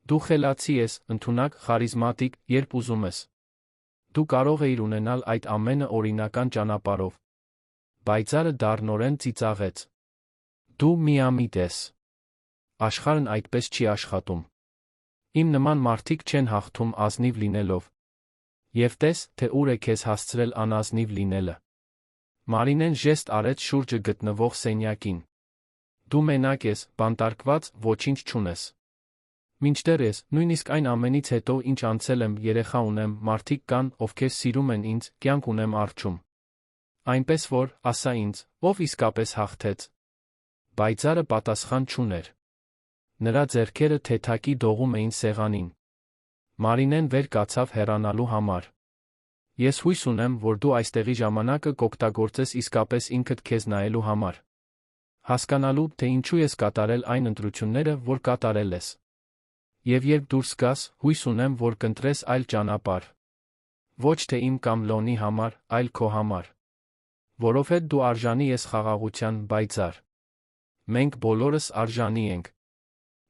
Դու խելացի ես, ընդունակ, խարիզմատիկ, երբ ուզում ես։ Դու կարող էիր ունենալ այդ ամենը օրինական ճանապարհով։ Բայձարը դառնորեն ծիծաղեց։ Դու միամիտ ես։ Աշխարհն այդպես չի աշխատում։ Իմ նման մարդիկ չեն հաղթում ազնիվ լինելով։ Եվ տես, թե ուր է քեզ հասցրել անազնիվ լինելը։ Մարինեն ժեստ արեց շուրջը գտնվող սենյակին։ Դու մենակ ես, բանտարկված, ոչինչ չունես։ Մինչդեռ ես, նույնիսկ այն ամենից հետո, ինչ անցել եմ, երեխա ունեմ, մարդիկ կան, ովքեր սիրում են ինձ, կյանք ունեմ առջում։ Այնպես որ, ասա ինձ, ով իսկապես հաղթեց։ Բայձարը պատասխան չուներ։ Նրա ձեռքերը թեթակի դողում էին սեղանին։ Մարինեն վեր կացավ հեռանալու համար։ Ես հույս ունեմ, որ դու այստեղի ժամանակը կօգտագործես իսկապես ինքդ քեզ նայելու համար։ Հասկանալու, թե ինչու ես կատարել այն ընտրությունները, որ կատարել ես։ Եվ երբ դուրս գաս, հույս ունեմ, որ կընտրես այլ ճանապարհ։ Ոչ թե իմ կամ Լոնի համար, այլ քո համար։ Որովհետ դու արժանի ես խաղաղության, Բայձար։ Մենք բոլորս արժանի ենք։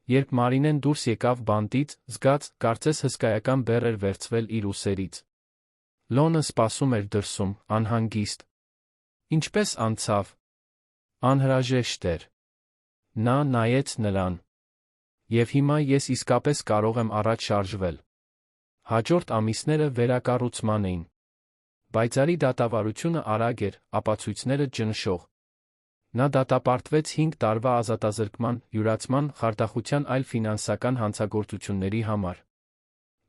Երբ Մարինեն դուրս եկավ բանտից, զգաց, կարծես հսկայական բեռ էր վերցվել իր ուսերից։ Լոնը սպասում էր դրսում, անհանգիստ։ Ինչպես անցավ։ Անհրաժեշտ էր։ Նա նայեց նրան։ Եվ հիմա ես իսկապես կարող եմ առաջ շարժվել։ Հաջորդ ամիսները վերակառուցման էին։ Բայձարի դատավարությունը արագ էր, ապացույցները ճնշող։ Նա դատապարտվեց 5 տարվա ազատազրկման, յուրացման, խարդախության այլ ֆինանսական հանցագործությունների համար։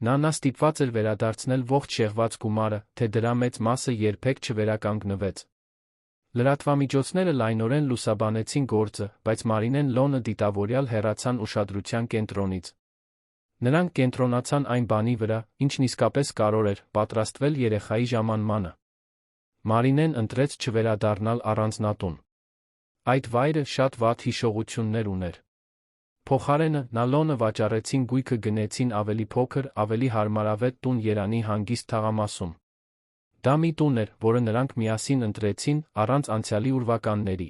Նա ստիպված էր վերադարձնել ողջ շեղված գումարը, թե դրա մեծ մասը երբեք չվերականգնվեց։ Լրատվամիջոցները լայնորեն լուսաբանեցին գործը, բայց Մարինեն Լոնը դիտավորյալ հեռացան ուշադրության կենտրոնից։ Նրանք կենտրոնացան այն բանի վրա, ինչն իսկապես կարող էր պատրաստվել երեխայի ժամանմանը։ Մարինեն ընտրեց չվերադառնալ առանձնատուն։ Այդ վայրը շատ վատ հիշողություններ ուներ։ Փոխարենը, նա Լոնը վաճառեցին գույքը գնեցին ավելի փոքր, ավելի հարմարավետ տուն Երանի հանգիստ թաղամասում։ Դա մի տուն էր, որը նրանք միասին ընտրեցին, առանց անցյալի ուրվականների։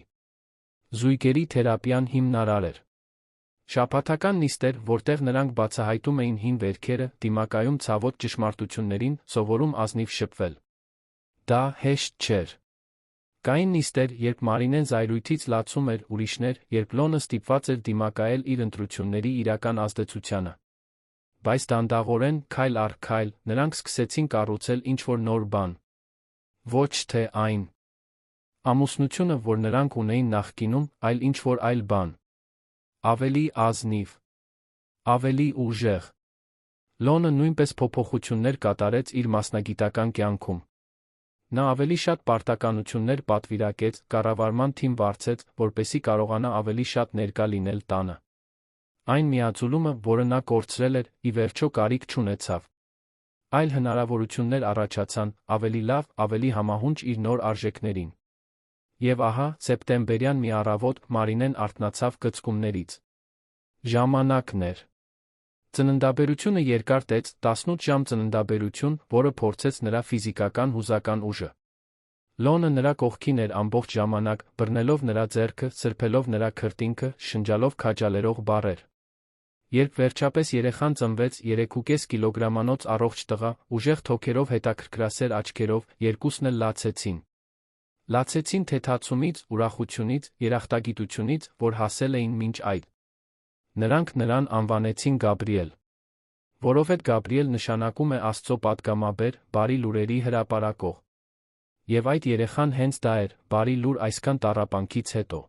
Զույգերի թերապիան հիմնարար էր։ Շաբաթական նիստ էր, որտեղ նրանք բացահայտում էին հին վերքերը, դիմակայում ցավոտ ճշմարտություններին, սովորում ազնիվ շփվել։ Դա հեշտ չէր։ Կային նիստեր, երբ Մարինեն զայրույթից լացում էր, ուրիշներ, երբ Լոնը ստիպված էր դիմակայել իր ընտրությունների իրական ազդեցությանը։ Բայց դանդաղորեն, քայլ առ քայլ, նրանք սկսեցին կառուցել ինչ-որ նոր բան։ Ոչ թե այն ամուսնությունը, որ նրանք ունեին նախկինում, այլ ինչ-որ այլ բան։ Ավելի ազնիվ, ավելի ուժեղ։ Լոնը նույնպես փոփոխություններ կատարեց իր մասնագիտական կյանքում։ Նա ավելի շատ պարտականություններ պատվիրակեց, կառավարման թիմ վարձեց, որպեսզի կարողանա ավելի շատ ներկա լինել տանը։ Այն միաձուլումը, որը նա կորցրել էր, ի վերջո կարիք չունեցավ։ Այլ հնարավորություններ առաջացան, ավելի լավ, ավելի համահունչ իր նոր արժեքներին։ Եվ ահա, սեպտեմբերյան մի առավոտ Մարինեն արթնացավ կծկումներից։ Ժամանակն էր։ Ծննդաբերությունը երկար տեց, 18 ժամ ծննդաբերություն, որը փորձեց նրա ֆիզիկական հուզական ուժը։ Լոնը նրա կողքին էր ամբողջ ժամանակ, բռնելով նրա ձեռքը, սրբելով նրա քրտինքը, շնջալով քաջալերող բառեր։ Երբ վերջապես երեխան ծնվեց, 3.5 կիլոգրամանոց առողջ տղա, ուժեղ թոքերով, հետաքրքրասեր աչքերով, երկուսն էլ լացեցին։ Լացեցին թեթացումից, ուրախությունից, երախտագիտությունից, որ հասել էին մինչ այդ։ Նրանք նրան անվանեցին Գաբրիել, որովհետև Գաբրիել նշանակում է Աստծո պատգամաբեր, բարի լուրերի հրապարակող։ Եվ այդ երեխան հենց դա էր, բարի լուր այսքան տառապանքից հետո։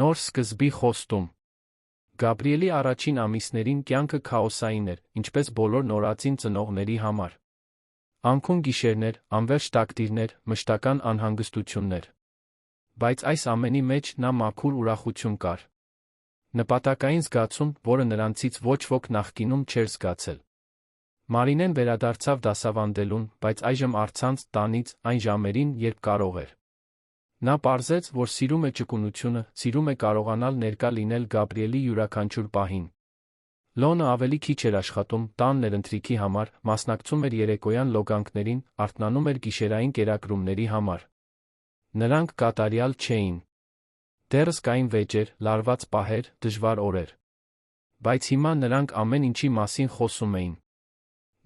Նոր սկզբի խոստում։ Գաբրիելի առաջին ամիսներին կյանքը քաոսային էր, ինչպես բոլոր նորածին ծնողների համար։ Անքուն գիշերներ, անվերջ տակտիրներ, մշտական անհանգստություններ։ Բայց այս ամենի մեջ նա մաքուր ուրախություն կար։ Նպատակային զգացում, որը նրանցից ոչ ոք նախկինում չէր զգացել։ Մարինեն վերադարձավ դասավանդելուն, բայց այժմ առցանց տանից, այն ժամերին, երբ կարող էր։ Նա պարզեց, որ սիրում է ճկունությունը, սիրում է կարողանալ ներկա լինել Գաբրիելի յուրաքանչյուր պահին։ Լոնը ավելի քիչ էր աշխատում, տանն էր ընթրիքի համար, մասնակցում էր երեկոյան լոգանքներին, արթնանում էր գիշերային կերակրումների համար։ Նրանք կատարյալ չէին։ Դեռս կային վեճեր, լարված պահեր, դժվար օրեր։ Բայց հիմա նրանք ամեն ինչի մասին խոսում էին։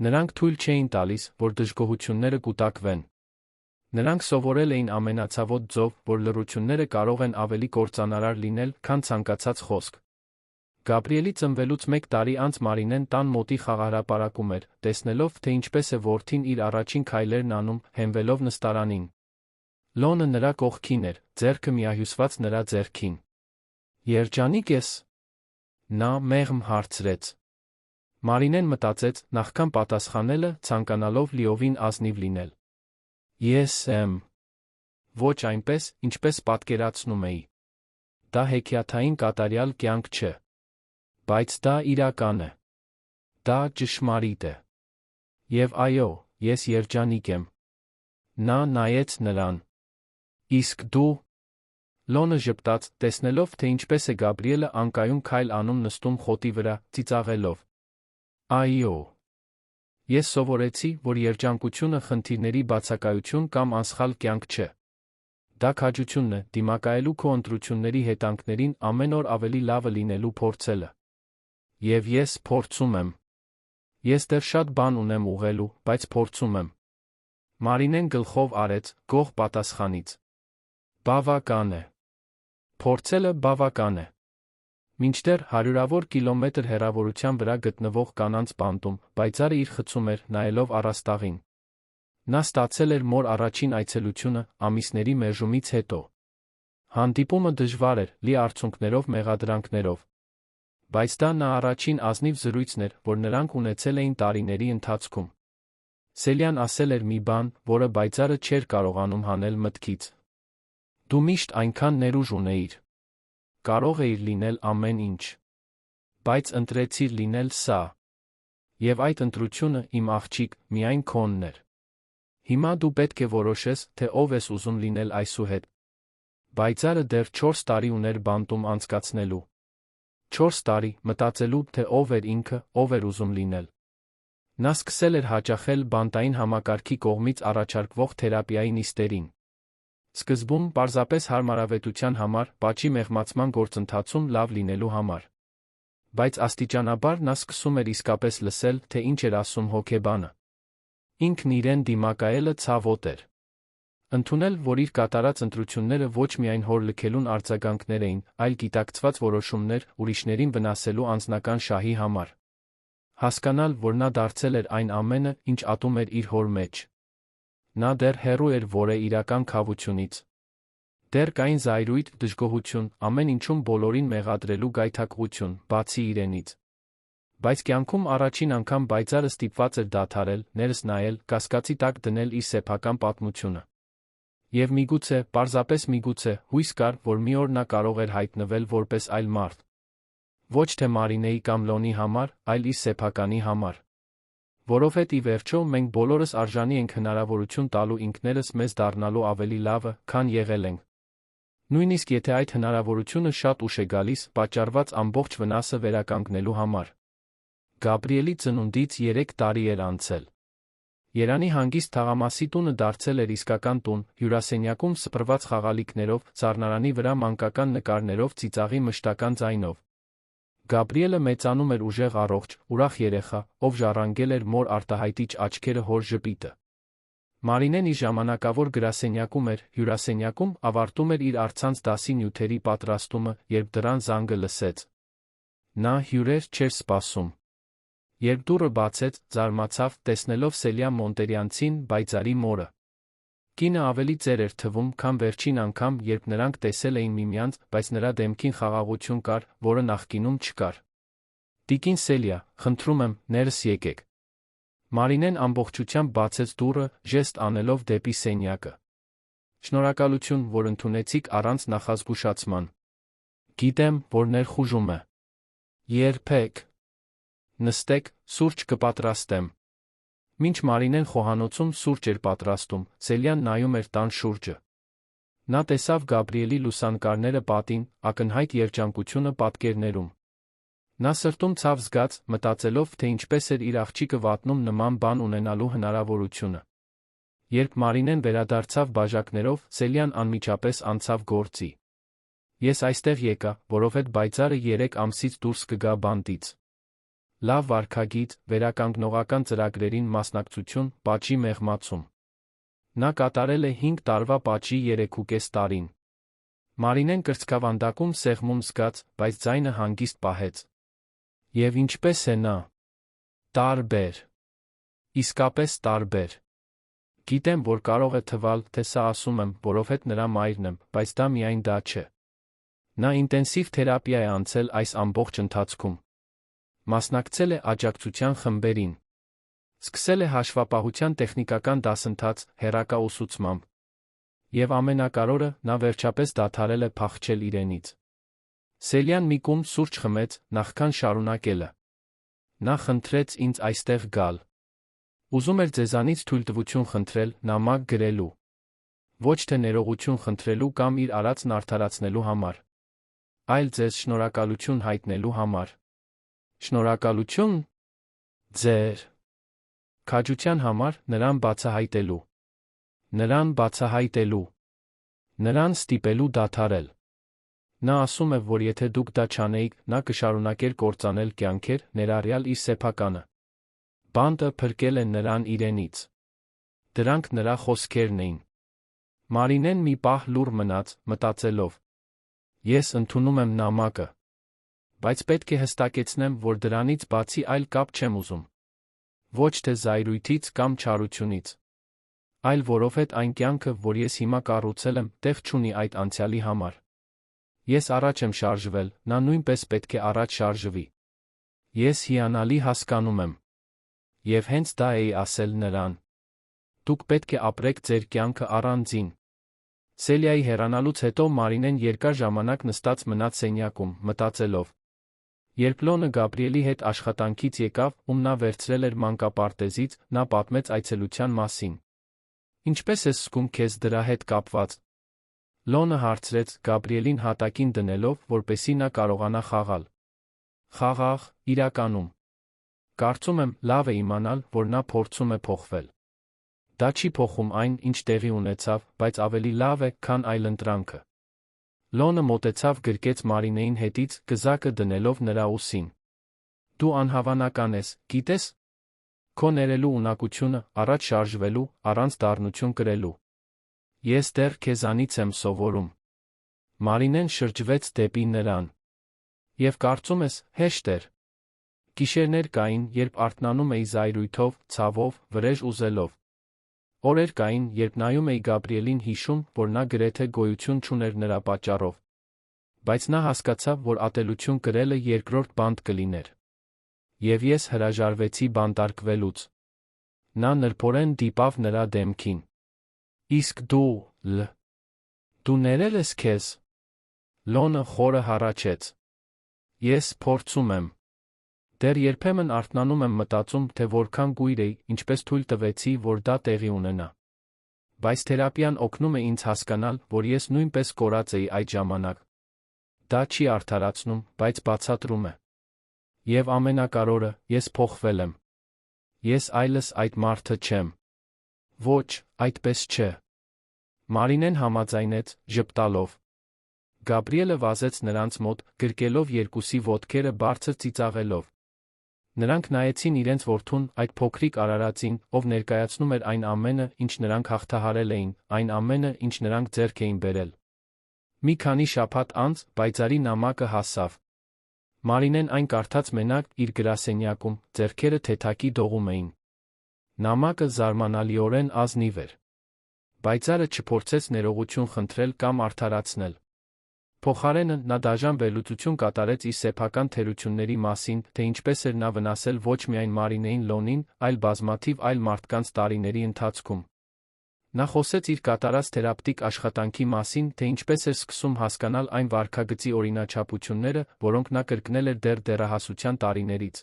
Նրանք թույլ չէին տալիս, որ դժգոհությունները կուտակվեն։ Նրանք սովորել էին ամենացավոտ ձով, որ լռությունները կարող են ավելի կործանարար լինել, քան ցանկացած խոսք։ Գաբրիելի ծնվելուց 1 տարի անց Մարինեն տան մոտի խաղահրապարակում էր, տեսնելով, թե ինչպես է որդին իր առաջին քայլերն անում, հենվելով նստարանին։ Լոնը նրա կողքին էր, ձեռքը միահյուսված նրա ձեռքին։ Երջանիկ ես։ Նա մեղմ հարցրեց։ Մարինեն մտածեց, նախքան պատասխանելը, ցանկանալով լիովին ազնիվ լինել։ Ես եմ։ Ոչ այնպես, ինչպես պատկերացնում էի։ Դա հեքիաթային կատարյալ կյանք չէ։ Բայց դա իրական է։ Դա ճշմարիտ է։ Եվ այո, ես երջանիկ եմ։ Նա նայեց նրան։ Իսկ դու։ Լոնը ժպտաց, տեսնելով, թե ինչպես է Գաբրիելը անկայուն քայլ անում նստում խոտի վրա, ծիծաղելով։ Այո։ Ես սովորեցի, որ երջանկությունը խնդիրների բացակայություն կամ անսխալ կյանք չէ։ Դա քաջությունն է, դիմակայելու քո ընտրությունների հետանքներին ամեն օր ավելի լավը լինելու փորձելը։ Եվ ես փորձում եմ։ Ես դեռ շատ բան ունեմ ուղղելու, բայց փորձում եմ։ Մարինեն գլխով արեց, գող պատասխանից։ Բավական է։ Փորձելը բավական է։ Մինչդեռ հարյուրավոր կիլոմետր հեռավորության վրա գտնվող կանանց բանտում, պայծառը իր խցում էր, նայելով առաստաղին։ Նա ստացել էր մոր առաջին այցելությունը, ամիսների մերժումից հետո։ Հանդիպումը դժվար էր, լի արցունքներով, մեղադրանքներով։ Բայց դա նա առաջին ազնիվ զրույցն էր, որ նրանք ունեցել էին տարիների ընթացքում։ Սելյան ասել էր մի բան, որը պայծառը չէր կարողանում հանել մտքից։ Դու միշտ այնքան ներուժ ունեիր։ Կարող էիր լինել ամեն ինչ։ Բայց ընտրեցիր լինել սա։ Եվ այդ ընտրությունը, իմ աղջիկ, միայն քոնն էր։ Հիմա դու պետք է որոշես, թե ով ես ուզում լինել այսուհետ։ Պայծառը դեռ 4 տարի ուներ բանտում անցկացնելու։ 4 տարի, մտածելու, թե ով էր ինքը, ով էր ուզում լինել։ Նա սկսել էր հաճախել բանտային համակարգի կողմից առաջարկվող թերապիայի նիստերին։ Սկզբում պարզապես հարմարավետության համար, պատժի մեղմացման գործընթացում լավ լինելու համար։ Բայց աստիճանաբար նա սկսում էր իսկապես լսել, թե ինչ էր ասում հոգեբանը։ Ինքն իրեն դիմակայելը ցավոտ էր։ Ընդունել, որ իր կատարած ընտրությունները ոչ միայն հոր լքելուն արձագանքներ էին, այլ գիտակցված որոշումներ ուրիշներին վնասելու անձնական շահի համար։ Հասկանալ, որ նա դարձել էր այն ամենը, ինչ ատում էր իր հոր մեջ։ Նա դեռ հեռու էր որե իրական քավությունից։ Դեռ կային զայրույթ, դժգոհություն, ամեն ինչում բոլորին մեղադրելու գայթակղություն, բացի իրենից։ Բայց կյանքում առաջին անգամ պայծառը ստիպված էր դադարել, ներս նայել, կասկածի տակ դնել իր սեփական պատմությունը։ Եվ միգուցե, պարզապես միգուցե, հույս կար, որ մի օր նա կարող էր հայտնվել որպես այլ մարդ։ Ոչ թե Մարինեի կամ Լոնի համար, այլ իր սեփականի համար։ Որովհետև ի վերջո մենք բոլորս արժանի ենք հնարավորություն տալու ինքներս մեզ դառնալու ավելի լավը, քան եղել ենք։ Նույնիսկ եթե այդ հնարավորությունը շատ ուշ է գալիս, պատճառված ամբողջ վնասը վերականգնելու համար։ Գաբրիելի ծնունդից 3 տարի էր անցել։ Երանի հանգիստ թաղամասի տունը դարձել էր իսկական տուն, հյուրասենյակում սփռված խաղալիքներով, սառնարանի վրա մանկական նկարներով, ծիծաղի մշտական ձայնով։ Գաբրիելը մեծանում էր ուժեղ առողջ, ուրախ երեխա, ով ժառանգել էր մոր արտահայտիչ աչքերը հոր ժպիտը։ Մարինեն իր ժամանակավոր գրասենյակում էր, հյուրասենյակում ավարտում էր իր առցանց դասի նյութերի պատրաստումը, երբ դռան զանգը լսեց։ Նա հյուրեր չէր սպասում։ Երբ դուռը բացեց, զարմացավ, տեսնելով Սելիա Մոնտերյանցին, բայցարի մորը։ Կինը ավելի ծեր էր թվում, քան վերջին անգամ, երբ նրանք տեսել էին միմյանց, բայց նրա դեմքին խաղաղություն կար, որը նախկինում չկար։ Տիկին Սելիա, խնդրում եմ, ներս եկեք։ Մարինեն ամբողջությամբ բացեց դուռը, ժեստ անելով դեպի սենյակը։ Շնորհակալություն, որ ընդունեցիք առանց նախազգուշացման։ Գիտեմ, որ ներխուժում է։ Երբեք։ Նստեք, սուրճ կպատրաստեմ։ Մինչ Մարինեն խոհանոցում սուրճ էր պատրաստում, Սելիան նայում էր տան շուրջը։ Նա տեսավ Գաբրիելի լուսանկարները պատին, ակնհայտ երջանկությունը պատկերներում։ Նա սրտում ցավ զգաց, մտածելով, թե ինչպես էր իր աղջիկը վատնում նման բան ունենալու հնարավորությունը։ Երբ Մարինեն վերադարձավ բաժակներով, Սելիան անմիջապես անցավ գործի։ Ես այստեղ եկա, որովհետև բայցարը 3 ամսից դուրս կգա բանտից։ Լավ վարքագիծ, վերականգնողական ծրագրերին մասնակցություն, պատժի մեղմացում։ Նա կատարել է 5 տարվա պատժի 3.5 տարին։ Մարինեն կրծքավանդակում սեղմում զգաց, բայց ձայնը հանգիստ պահեց։ Եվ ինչպես է նա։ Տարբեր։ Իսկապես տարբեր։ Գիտեմ, որ կարող է թվալ, թե սա ասում եմ, որովհետև նրա մայրն եմ, բայց դա միայն դա չէ։ Նա ինտենսիվ թերապիա է անցել այս ամբողջ ընթացքում։ Մասնակցել է աջակցության խմբերին։ Սկսել է հաշվապահության տեխնիկական դասընթաց, հեռակա ուսուցմամբ։ Եվ ամենակարևորը, նա վերջապես դադարել է փախչել իրենից։ Սելիան մի կում սուրճ խմեց, նախքան շարունակելը։ Նա խնդրեց ինձ այստեղ գալ։ Ուզում էր ձեզանից թույլտվություն խնդրել, նամակ գրելու։ Ոչ թե ներողություն խնդրելու կամ իր արածն արդարացնելու համար, այլ ձեզ շնորհակալություն հայտնելու համար։ Շնորհակալություն ձեր քաջության համար, նրան բացահայտելու։ Նրան բացահայտելու։ Նրան ստիպելու դադարել։ Նա ասում է, որ եթե դուք դա չանեիք, նա կշարունակեր կործանել կյանքեր, ներառյալ իր սեփականը։ Բանտը փրկել է նրան իրենից։ Դրանք նրա խոսքերն էին։ Մարինեն մի պահ լուռ մնաց, մտածելով. Ես ընդունում եմ նամակը։ Բայց պետք է հստակեցնեմ, որ դրանից բացի այլ կապ չեմ ուզում։ Ոչ թե զայրույթից կամ չարությունից, այլ որովհետև այն կյանքը, որ ես հիմա կառուցել եմ, տեղ չունի այդ անցյալի համար։ Ես առաջ եմ շարժվել, նա նույնպես պետք է առաջ շարժվի։ Ես հիանալի հասկանում եմ։ Եվ հենց դա էի ասել նրան։ Դուք պետք է ապրեք ձեր կյանքը առանձին։ Սելիայի հեռանալուց հետո Մարինեն երկար ժամանակ նստած մնաց սենյակում, մտածելով։ Երբ Լոնը Գաբրիելի հետ աշխատանքից եկավ, ում նա վերցրել էր մանկապարտեզից, նա պատմեց այցելության մասին։ Ինչպես ես զգում քեզ դրա հետ կապված։ Լոնը հարցրեց, Գաբրիելին հատակին դնելով, որպեսզի նա կարողանա խաղալ։ Խաղաղ, իրականում։ Կարծում եմ, լավ է իմանալ, որ նա փորձում է փոխվել։ Դա չի փոխում այն, ինչ տեղի ունեցավ, բայց ավելի լավ է, քան այլընտրանքը։ Լոնը մոտեցավ, գրկեց Մարինեին հետից, գզակը դնելով նրա ուսին։ Դու անհավանական ես, գիտես։ Քո ներելու ունակությունը, առաջ շարժվելու, առանց դառնություն կրելու։ Ես դեռ քեզանից եմ սովորում։ Մարինեն շրջվեց դեպի նրան։ Եվ կարծում ես, հեշտ էր։ Գիշերներ կային, երբ արթնանում էի զայրույթով, ցավով, վրեժ ուզելով։ Օրեր կային, երբ նայում էի Գաբրիելին հիշում, որ նա գրեթե գոյություն չուներ նրա պատճառով։ Բայց նա հասկացավ, որ ատելություն կրելը երկրորդ բանտ կլիներ։ Եվ ես հրաժարվեցի բանտարկվելուց։ Նա նրբորեն դիպավ նրա դեմքին։ Իսկ դու ներել ես քեզ։ Լոնը խորը հառաչեց։ Ես փորձում եմ։ Դեռ երբեմն արթնանում եմ մտածում, թե որքան կույր էի, ինչպես թույլ տվեցի, որ դա տեղի ունենա։ Բայց թերապիան օգնում է ինձ հասկանալ, որ ես նույնպես կորած էի այդ ժամանակ։ Դա չի արդարացնում, բայց բացատրում է։ Եվ ամենակարևորը, ես փոխվել եմ։ Ես այլս այդ մարդը չեմ։ Ոչ, այդպես չէ։ Մարինեն համաձայնեց, ժպտալով։ Գաբրիելը վազեց նրանց մոտ, գրկելով երկուսի ոտքերը բարձր ծիծաղելով։ Նրանք նայեցին իրենց որդուն, այդ փոքրիկ արարածին, ով ներկայացնում էր այն ամենը, ինչ նրանք հաղթահարել էին, այն ամենը, ինչ նրանք ձեռք էին բերել։ Մի քանի շաբաթ անց պայծառի նամակը հասավ։ Մարինեն այն կարդաց մենակ իր գրասենյակում, ձեռքերը թեթակի դողում էին։ Նամակը զարմանալիորեն ազնիվ էր։ Պայծառը չփորձեց ներողություն խնդրել կամ արդարացնել։ Փոխարենը նա դաժան վերլուծություն կատարեց իր սեփական թերությունների մասին, թե ինչպես էր նա վնասել ոչ միայն Մարինեին Լոնին, այլ բազմաթիվ այլ մարդկանց տարիների ընթացքում։ Նա խոսեց իր կատարած թերապևտիկ աշխատանքի մասին, թե ինչպես էր սկսում հասկանալ այն վարքագծի օրինաչափությունները, որոնք նա կրկնել էր դեռ դեռահասության տարիներից։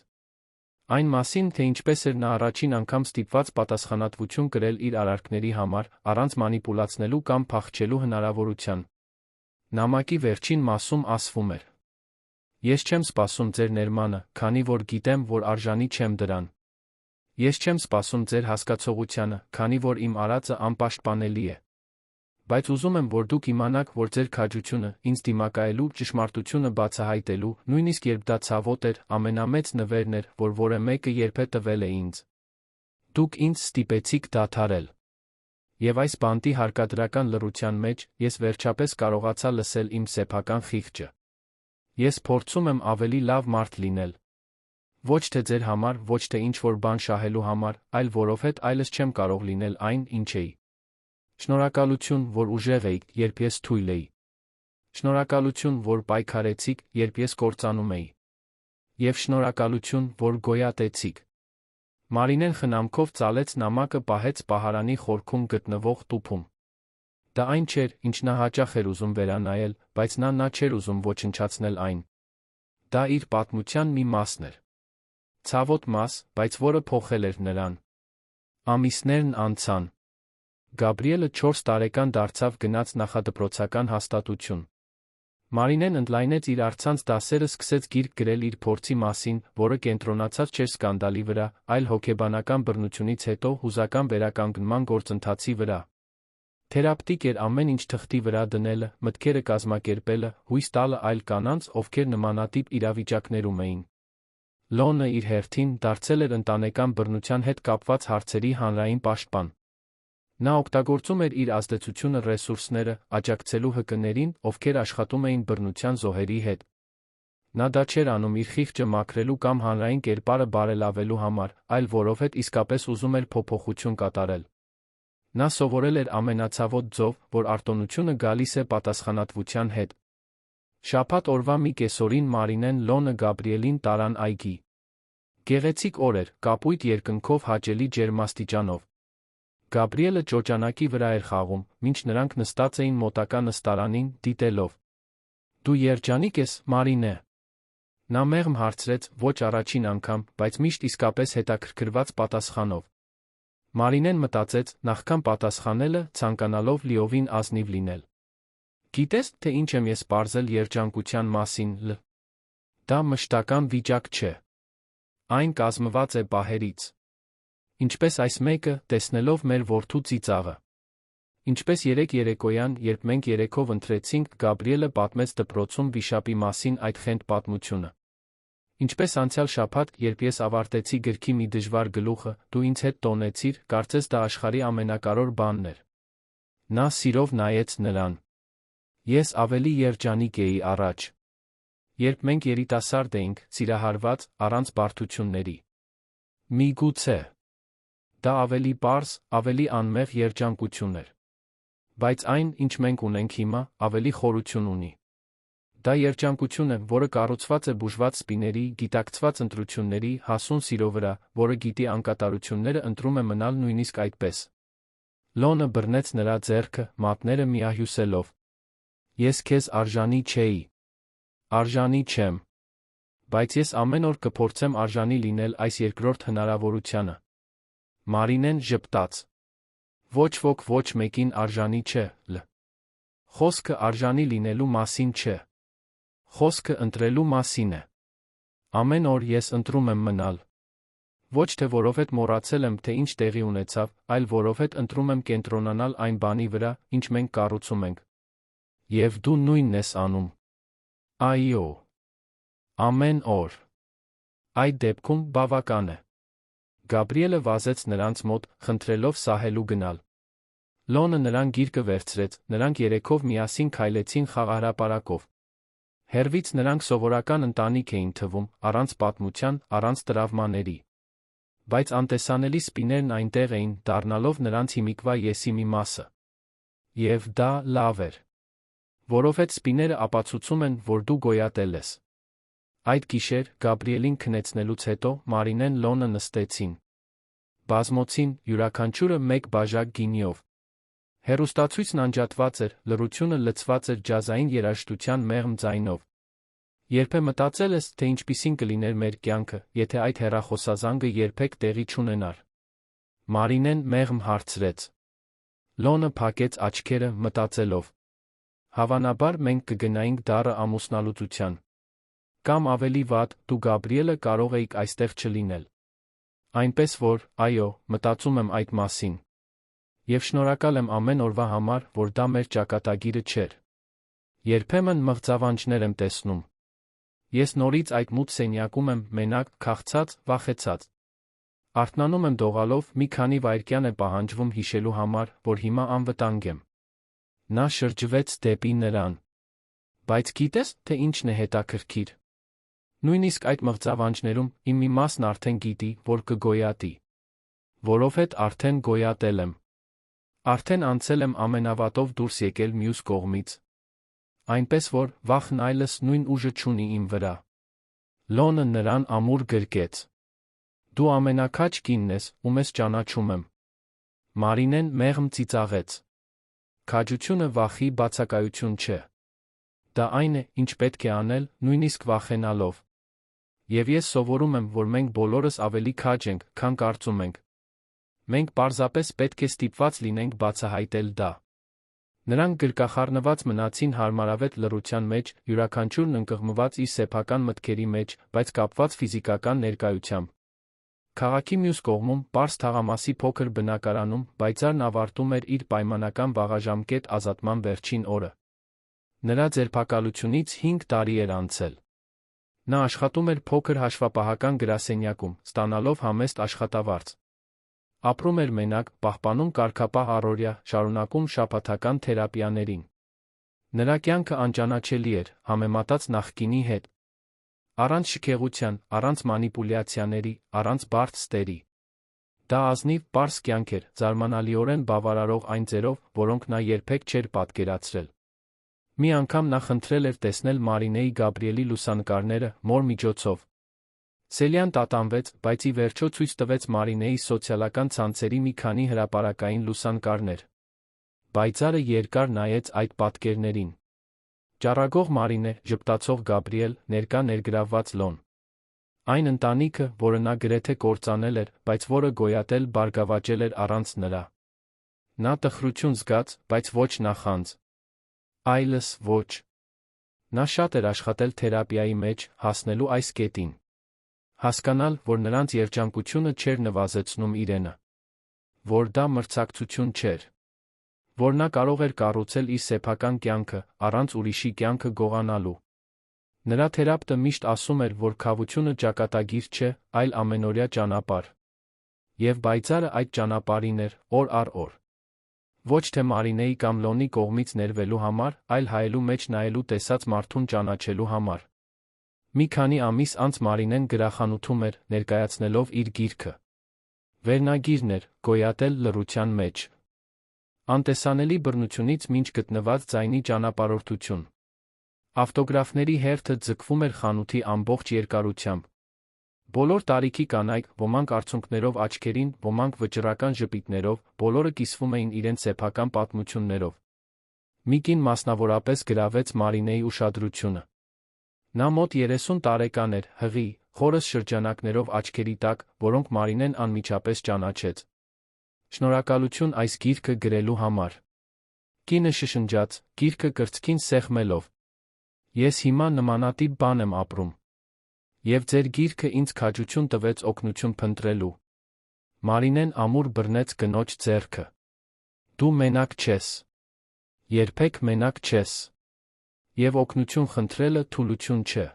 Այն մասին, թե ինչպես էր նա առաջին անգամ ստիպված պատասխանատվություն կրել իր արարքների համար, առանց մանիպուլացնելու կամ փախչելու հնարավորության։ Նամակի վերջին մասում ասվում էր. Ես չեմ սպասում ձեր ներմանը, քանի որ գիտեմ, որ արժանի չեմ դրան։ Ես չեմ սպասում ձեր հասկացողությանը, քանի որ իմ արածը անպաշտպանելի է։ Բայց ուզում եմ, որ դուք իմանաք, որ ձեր քաջությունը, ինձ դիմակայելու, ճշմարտությունը բացահայտելու, նույնիսկ երբ դա ցավոտ էր, ամենամեծ նվերն էր, որ որևէ մեկը երբե տվել է ինձ։ Դուք ինձ ստիպեցիք դադարել։ Եվ այս բանտի հարկադրական լռության մեջ ես վերջապես կարողացա լսել իմ սեփական խիղճը։ Ես փորձում եմ ավելի լավ մարդ լինել։ Ոչ թե ձեր համար, ոչ թե ինչ-որ բան շահելու համար, այլ որովհետև այլս չեմ կարող լինել այն, ինչ էի։ Շնորհակալություն, որ ուժեղ էիք, երբ ես թույլ էի։ Շնորհակալություն, որ պայքարեցիք, երբ ես կործանում էի։ Եվ շնորհակալություն, որ գոյատեցիք։ Մարինեն խնամքով ծալեց նամակը պահեց պահարանի խորքում գտնվող տուփում։ Դա այն չէր, ինչ նա հաճախ էր ուզում վերանայել, բայց նա չէր ուզում ոչնչացնել այն։ Դա իր պատմության մի մասն էր։ Ցավոտ մաս, բայց որը փոխել էր նրան։ Ամիսներն անցան։ Գաբրիելը 4 տարեկան դարձավ գնաց նախադպրոցական հաստատություն։ Մարինեն ընդլայնեց իր առցանց դասերը սկսեց գիրք գրել իր փորձի մասին, որը կենտրոնացած չէր սկանդալի վրա, այլ հոգեբանական բռնությունից հետո հուզական վերականգնման գործընթացի վրա։ Թերապևտիկ էր ամեն ինչ թղթի վրա դնելը, մտքերը կազմակերպելը, հույս տալը այլ կանանց, ովքեր նմանատիպ իրավիճակներում էին։ Լոնը իր հերթին դարձել էր ընտանեկան բռնության հետ կապված հարցերի հանրային պաշտպան։ Նա օգտագործում էր իր ազդեցությունը ռեսուրսները, աջակցելու ՀԿ-ներին, ովքեր աշխատում էին բռնության զոհերի հետ։ Նա դա չէր անում իր խիղճը մաքրելու կամ հանրային կերպարը բարելավելու համար, այլ որովհետև իսկապես ուզում էր փոփոխություն կատարել։ Նա սովորել էր ամենացավոտ ձով, որ արտոնությունը գալիս է պատասխանատվության հետ։ Շաբաթ օրվա մի կեսօրին Մարինեն Լոնը Գաբրիելին տարան այգի։ Գեղեցիկ օր էր, կապույտ երկնքով հաճելի ջերմաստիճանով։ Գաբրիելը ճոճանակի վրա էր խաղում, մինչ նրանք նստած էին մոտակա նստարանին, դիտելով։ Դու երջանիկ ես, Մարինե։ Նա մեղմ հարցրեց, ոչ առաջին անգամ, բայց միշտ իսկապես հետաքրքրված պատասխանով։ Մարինեն մտածեց, նախքան պատասխանելը, ցանկանալով լիովին ազնիվ լինել։ Գիտես, թե ինչ եմ ես պարզել երջանկության մասին, Դա մշտական վիճակ չէ։ Այն կազմված է պահերից։ Ինչպես այս մեկը, տեսնելով մեր որդու ծիծաղը։ Ինչպես երեկ երեկոյան, երբ մենք երեքով ընթրեցինք, Գաբրիելը պատմեց դպրոցում վիշապի մասին այդ խենթ պատմությունը։ Ինչպես անցյալ շաբաթ, երբ ես ավարտեցի գրքի մի դժվար գլուխը, դու ինձ հետ տոնեցիր, կարծես դա աշխարհի ամենակարևոր բանն էր։ Նա սիրով նայեց նրան։ Ես ավելի երջանիկ էի առաջ։ Երբ մենք երիտասարդ էինք, սիրահարված, առանց բարդությունների։ Միգուցե դա ավելի պարզ, ավելի անմեղ երջանկություն էր։ Բայց այն, ինչ մենք ունենք հիմա, ավելի խորություն ունի։ Դա երջանկություն է, որը կառուցված է բուժված սպիների, գիտակցված ընտրությունների, հասուն սիրո վրա, որը գիտի անկատարությունները ընտրում է մնալ նույնիսկ այդպես։ Լոնը բռնեց նրա ձեռքը, մատները միահյուսելով։ Ես քեզ արժանի չէի։ Արժանի չեմ։ Բայց ես ամեն օր կփորձեմ արժանի լինել այս երկրորդ հնարավորությանը։ Մարինեն ժպտաց։ Ոչ ոք ոչ մեկին արժանի չէ, Լ. Խոսքը արժանի լինելու մասին չէ։ Խոսքը ընտրելու մասին է։ Ամեն օր ես ընտրում եմ մնալ։ Ոչ թե որովհետև մոռացել եմ, թե ինչ տեղի ունեցավ, այլ որովհետև ընտրում եմ կենտրոնանալ այն բանի վրա, ինչ մենք կառուցում ենք։ Եվ դու նույնն ես անում։ Այո։ Ամեն օր։ Այդ դեպքում բավական է։ Գաբրիելը վազեց նրանց մոտ, խնդրելով սահելու գնալ։ Լոնը նրան գիրկը վերցրեց, նրանք երեքով միասին քայլեցին խաղահրապարակով։ Հեռվից նրանք սովորական ընտանիք էին թվում, առանց պատմության, առանց տրավմաների։ Բայց անտեսանելի սպիներն այնտեղ էին, դառնալով նրանց հիմիկվա եսի մի մասը։ Եվ դա լավ էր։ Որովհետև սպիները ապացուցում են, որ դու գոյատել ես։ Այդ գիշեր, Գաբրիելին քնեցնելուց հետո, Մարինեն Լոնը նստեցին։ Բազմոցին, յուրաքանչյուրը մեկ բաժակ գինիով։ Հեռուստացույցն անջատված էր, լռությունը լցված էր ջազային երաժշտության մեղմ ձայնով։ Երբե մտածել ես, թե ինչպիսին կլիներ մեր կյանքը, եթե այդ հեռախոսազանգը երբեք տեղի չունենար։ Մարինեն մեղմ հարցրեց։ Լոնը փակեց աչքերը, մտածելով։ Հավանաբար մենք կգնայինք դառը ամուսնալուծության։ Կամ ավելի վատ, դու Գաբրիելը կարող էիք այստեղ չլինել։ Այնպես որ, այո, մտածում եմ այդ մասին։ Եվ շնորհակալ եմ ամեն օրվա համար, որ դա մեր ճակատագիրը չէր։ Երբեմն մղձավանջներ եմ տեսնում։ Ես նորից այդ մութ սենյակում եմ, մենակ, քաղցած, վախեցած։ Արթնանում եմ դողալով, մի քանի վայրկյան է պահանջվում հիշելու համար, որ հիմա անվտանգ եմ։ Նա շրջվեց դեպի նրան։ Բայց գիտես, թե ինչն է հետաքրքիր։ Նույնիսկ այդ մղձավանջներում իմ մի մասն արդեն գիտի, որ կգոյատի։ Որովհետև արդեն գոյատել եմ։ Արդեն անցել եմ ամենավատով դուրս եկել մյուս կողմից։ Այնպես որ, վախն այլս նույն ուժը չունի իմ վրա։ Լոնը նրան ամուր գրկեց։ Դու ամենաքաջ կինն ես, ում ես ճանաչում եմ։ Մարինեն մեղմ ծիծաղեց։ Քաջությունը վախի բացակայություն չէ։ Դա այն է, ինչ պետք է անել, նույնիսկ վախենալով։ Եվ ես սովորում եմ, որ մենք բոլորս ավելի քաջ ենք, քան կարծում ենք։ Մենք պարզապես պետք է ստիպված լինենք բացահայտել դա։ Նրանք գրկախառնված մնացին հարմարավետ լռության մեջ, յուրաքանչյուրն ընկղմված իր սեփական մտքերի մեջ, բայց կապված ֆիզիկական ներկայությամբ։ Քաղաքի մյուս կողմում, պարզ թաղամասի փոքր բնակարանում, պայծառն ավարտում էր իր պայմանական վաղաժամկետ ազատման վերջին օրը։ Նրա ձերբակալությունից 5 տարի էր անցել։ Նա աշխատում էր փոքր հաշվապահական գրասենյակում, ստանալով համեստ աշխատավարձ։ Ապրում էր մենակ, պահպանում կարգապահ առօրյա, շարունակում շաբաթական թերապիաներին։ Նրա կյանքը անճանաչելի էր, համեմատած նախկինի հետ։ Առանց շքեղության, առանց մանիպուլյացիաների, առանց բարդ ստերի։ Դա ազնիվ, պարզ կյանք էր, զարմանալիորեն բավարարող այն ձերով, որոնք նա երբեք չէր պատկերացրել։ Մի անգամ նա խնդրել էր տեսնել Մարինեի Գաբրիելի լուսանկարները, մոր միջոցով։ Սելյան տատանվեց, բայց ի վերջո ցույց տվեց Մարինեի սոցիալական ցանցերի մի քանի հրապարակային լուսանկարներ։ Պայծառը երկար նայեց այդ պատկերներին։ Ճառագող Մարինե, ժպտացող Գաբրիել, ներկա ներգրավված Լոն։ Այն ընտանիքը, որը նա գրեթե կործանել էր, բայց որը գոյատել բարգավաճել էր առանց նրա։ Նա տխրություն զգաց, բայց ոչ նախանձ։ Այլս ոչ։ Նա շատ էր աշխատել թերապիայի մեջ, հասնելու այս կետին։ Հասկանալ, որ նրանց երջանկությունը չէր նվազեցնում իրենը։ Որ դա մրցակցություն չէր։ Որ նա կարող էր կառուցել իր սեփական կյանքը, առանց ուրիշի կյանքը գողանալու։ Նրա թերապևտը միշտ ասում էր, որ քավությունը ճակատագիր չէ, այլ ամենօրյա ճանապարհ։ Եվ պայծառը այդ ճանապարհին էր, օր առ օր։ Ոչ թե Մարինեի կամ Լոնի կողմից ներվելու համար, այլ հայելու մեջ նայելու տեսած մարդուն ճանաչելու համար։ Մի քանի ամիս անց Մարինեն գրախանութում էր, ներկայացնելով իր գիրքը։ Վերնագիրն էր «Գոյատել լռության մեջ։ Անտեսանելի բռնությունից մինչ գտնված ձայնի ճանապարհորդություն»։ Ավտոգրաֆների հերթը ձգվում էր խանութի ամբողջ երկարությամբ։ Բոլոր տարիքի կանայք, ոմանք արցունքներով աչքերին, ոմանք վճռական ժպիտներով, բոլորը կիսվում էին իրենց սեփական պատմություններով։ Մի կին մասնավորապես գրավեց Մարինեի ուշադրությունը։ Նա մոտ 30 տարեկան էր, հղի, խորս շրջանակներով աչքերի տակ, որոնք Մարինեն անմիջապես ճանաչեց։ Շնորհակալություն այս գիրքը գրելու համար։ Կինը շշնջաց, գիրքը կրծքին սեղմելով։ Ես հիմա նմանատիպ բան եմ ապրում։ Եվ ձեր գիրքը ինձ քաջություն տվեց օգնություն փնտրելու։ Մարինեն ամուր բռնեց կնոջ ձեռքը։ Դու մենակ չես։ Երբեք մենակ չես։ Եվ օգնություն խնդրելը թուլություն չէ։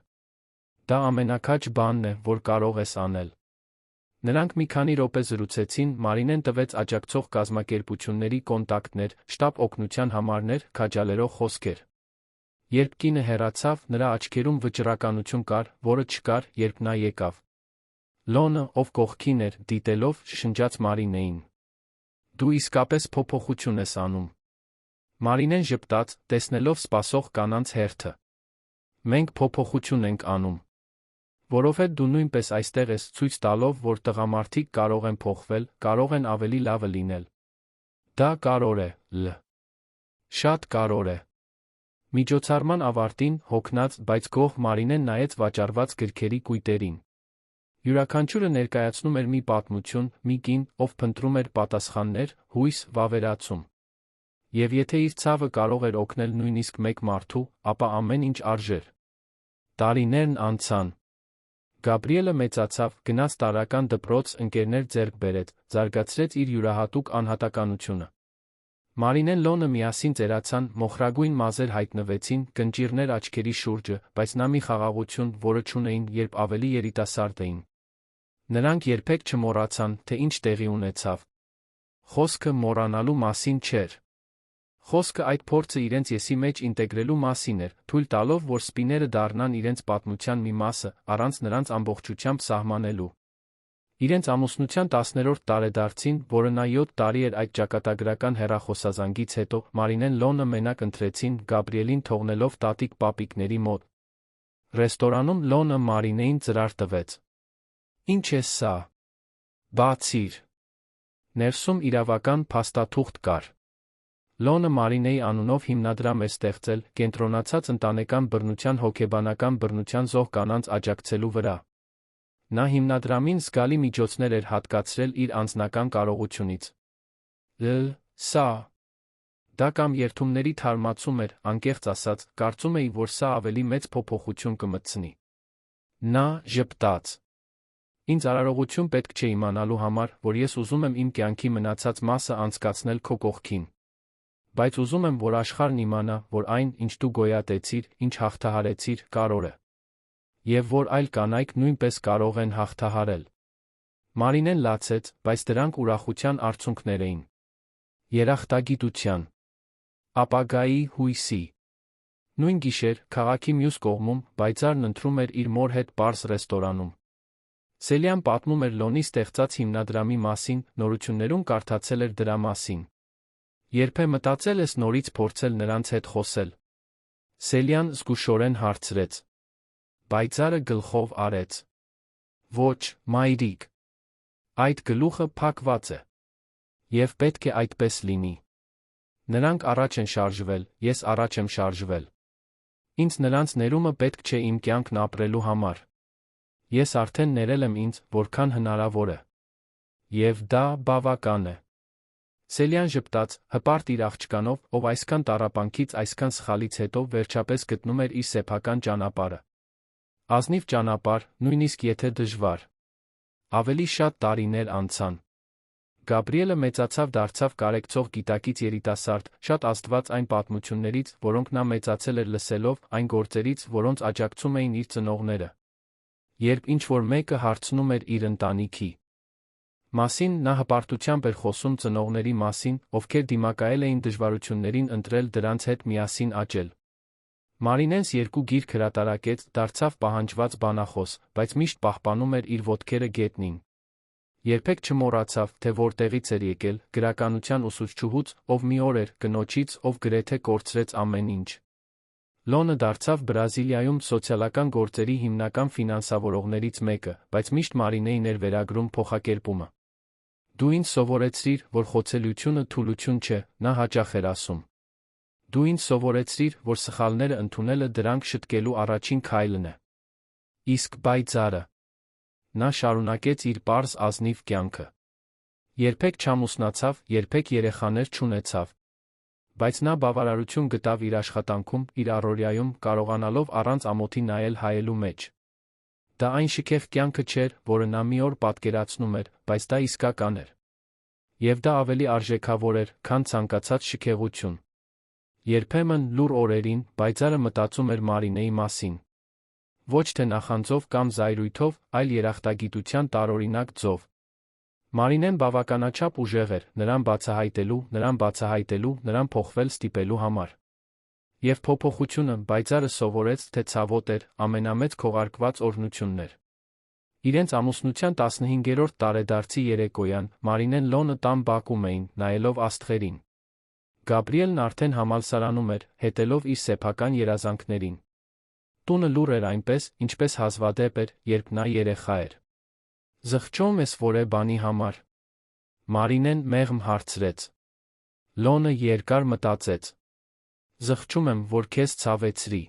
Դա ամենաքաջ բանն է, որ կարող ես անել։ Նրանք մի քանի րոպե զրուցեցին, Մարինեն տվեց աջակցող կազմակերպությունների կոնտակտներ, շտապ օգնության համարներ, քաջալերող խոսքեր։ Երբ կինը հեռացավ, նրա աչքերում վճռականություն կար, որը չկար, երբ նա եկավ։ Լոնը, ով կողքին էր, դիտելով, շշնջաց Մարինեին. Դու իսկապես փոփոխություն ես անում։ Մարինեն ժպտաց, տեսնելով սպասող կանանց հերթը։ Մենք փոփոխություն ենք անում։ Որովհետև դու նույնպես այստեղ ես, ցույց տալով, որ տղամարդիկ կարող են փոխվել, կարող են ավելի լավը լինել։ Դա կարևոր է, շատ կարևոր է։ Միջոցառման ավարտին, հոգնած, բայց գոհ Մարինեն նայեց վաճառված գրքերի կույտերին։ Յուրաքանչյուրը ներկայացնում էր մի պատմություն, մի կին, ով փնտրում էր պատասխաններ, հույս, վավերացում։ Եվ եթե իր ցավը կարող էր օգնել նույնիսկ մեկ մարդու, ապա ամեն ինչ արժեր։ Տարիներն անցան։ Գաբրիելը մեծացավ, գնաց տարրական դպրոց, ընկերներ ձեռք բերեց, զարգացրեց իր յուրահատուկ անհատականությունը։ Մարինեն Լոնը միասին ծերացան, մոխրագույն մազեր հայտնվեցին, կնճիռներ աչքերի շուրջը, բայց նա մի խաղաղություն, որը չունեին, երբ ավելի երիտասարդ էին։ Նրանք երբեք չմոռացան, թե ինչ տեղի ունեցավ։ Խոսքը մոռանալու մասին չէր։ Խոսքը այդ փորձը իրենց եսի մեջ ինտեգրելու մասին էր, թույլ տալով, որ սպիները դառնան իրենց պատմության մի մասը, առանց նրանց ամբողջությամբ սահմանելու։ Իրենց ամուսնության 10-րդ տարեդարձին, որը նա 7 տարի էր այդ ճակատագրական հեռախոսազանգից հետո, Մարինեն Լոնը մենակ ընտրեցին, Գաբրիելին թողնելով տատիկ-պապիկների մոտ։ Ռեստորանում Լոնը Մարինեին ծրար տվեց։ Ինչ է սա։ Բացիր։ Ներսում իրավական փաստաթուղթ կար։ Լոնը Մարինեի անունով հիմնադրամ էր ստեղծել, կենտրոնացած ընտանեկան բռնության հոգեբանական բռնության զոհ կանանց աջակցելու վրա։ Նա հիմնադրամին զգալի միջոցներ էր հատկացրել իր անձնական կարողությունից։ Սա։ Դա կամ երթումների թարմացում էր, անկեղծ ասած, կարծում էի, որ սա ավելի մեծ փոփոխություն կմտցնի։ Նա ժպտաց։ Ինձ արարողություն պետք չէ իմանալու համար, որ ես ուզում եմ իմ կյանքի մնացած մասը անցկացնել քո կողքին։ Բայց ուզում եմ, որ աշխարհն իմանա, որ այն, ինչ դու գոյատեցիր, ինչ հաղթահարեցիր, կարևոր է։ Եվ որ այլ կանայք նույնպես կարող են հաղթահարել։ Մարինեն լացեց, բայց դրանք ուրախության արցունքներ էին։ Երախտագիտության։ Ապագայի հույսի։ Նույն գիշեր, քաղաքի մյուս կողմում, Բայցարն ընթրում էր իր մոր հետ պարզ ռեստորանում։ Սելյան պատմում էր Լոնի ստեղծած հիմնադրամի մասին, նորություններում կարդացել էր դրա մասին։ Երբե մտածել ես նորից փորձել նրանց հետ խոսել։ Սելյան զգուշորեն հարցրեց։ Բայցարը գլխով արեց։ Ոչ, մայրիկ։ Այդ գլուխը փակված է։ Եվ պետք է այդպես լինի։ Նրանք առաջ են շարժվել, ես առաջ եմ շարժվել։ Ինձ նրանց ներումը պետք չէ իմ կյանքն ապրելու համար։ Ես արդեն ներել եմ ինձ, որքան հնարավոր է։ Եվ դա բավական է։ Սելյան ժպտաց, հպարտ իր աղջկանով, ով այսքան տառապանքից, այսքան սխալից հետո վերջապես գտնում էր իր սեփական ճանապարհը։ Ազնիվ ճանապարհ, նույնիսկ եթե դժվար։ Ավելի շատ տարիներ անցան։ Գաբրիելը մեծացավ, դարձավ կարեկցող գիտակից երիտասարդ, շատ ազդված այն պատմություններից, որոնք նա մեծացել էր լսելով, այն գործերից, որոնց աջակցում էին իր ծնողները։ Երբ ինչ-որ մեկը հարցնում էր իր ընտանիքի մասին նա հպարտությամբ էր խոսում ծնողների մասին, ովքեր դիմակայել էին դժվարություններին ընտրել դրանց հետ միասին աճել։ Մարինեն երկու գիրք հրատարակեց, դարձավ պահանջված բանախոս, բայց միշտ պահպանում էր իր ոտքերը գետնին։ Երբեք չմոռացավ, թե որտեղից էր եկել, գրականության ուսուցչուհուց, ով մի օր էր, կնոջից, ով գրեթե կորցրեց ամեն ինչ։ Լոնը դարձավ Բրազիլիայում սոցիալական գործերի հիմնական ֆինանսավորողներից մեկը, բայց միշտ Մարինեին էր վերագրում փոխակերպումը։ Դու ինձ սովորեցրիր, որ խոցելիությունը թուլություն չէ, նա հաճախ էր ասում։ Դու ինձ սովորեցրիր, որ սխալները ընդունելը դրանք շտկելու առաջին քայլն է։ Իսկ պայծառը։ Նա շարունակեց իր պարզ ազնիվ կյանքը։ Երբեք չամուսնացավ, երբեք երեխաներ չունեցավ։ Բայց նա բավարարություն գտավ իր աշխատանքում, իր առօրյայում, կարողանալով առանց ամոթի նայել հայելու մեջ։ Դա այն շքեղ կյանքը չէր, որը նա մի օր պատկերացնում էր, բայց դա իսկական էր։ Եվ դա ավելի արժեքավոր էր, քան ցանկացած շքեղություն։ Երբեմն լուռ օրերին պայծառը մտածում էր Մարինեի մասին։ Ոչ թե նախանձով կամ զայրույթով, այլ երախտագիտության տարօրինակ ձով։ Մարինեն բավականաչափ ուժեղ էր, նրան բացահայտելու, նրան փոխվել ստիպելու համար։ Եվ փոփոխությունը պայծառը սովորեց, թե ցավոտ էր, ամենամեծ քողարկված օրհնությունն էր։ Իրենց ամուսնության 15-րդ տարեդարձի երեկոյան Մարինեն Լոնը տան բակում էին, նայելով աստղերին։ Գաբրիելն արդեն համալսարանում էր, հետելով իր սեփական երազանքներին։ Տունը լուռ էր այնպես, ինչպես հազվադեպ էր, երբ նա երեխա էր։ Զղջում ես որե բանի համար։ Մարինեն մեղմ հարցրեց։ Լոնը երկար մտածեց։ Զղջում եմ, որ քեզ ցավեցրի։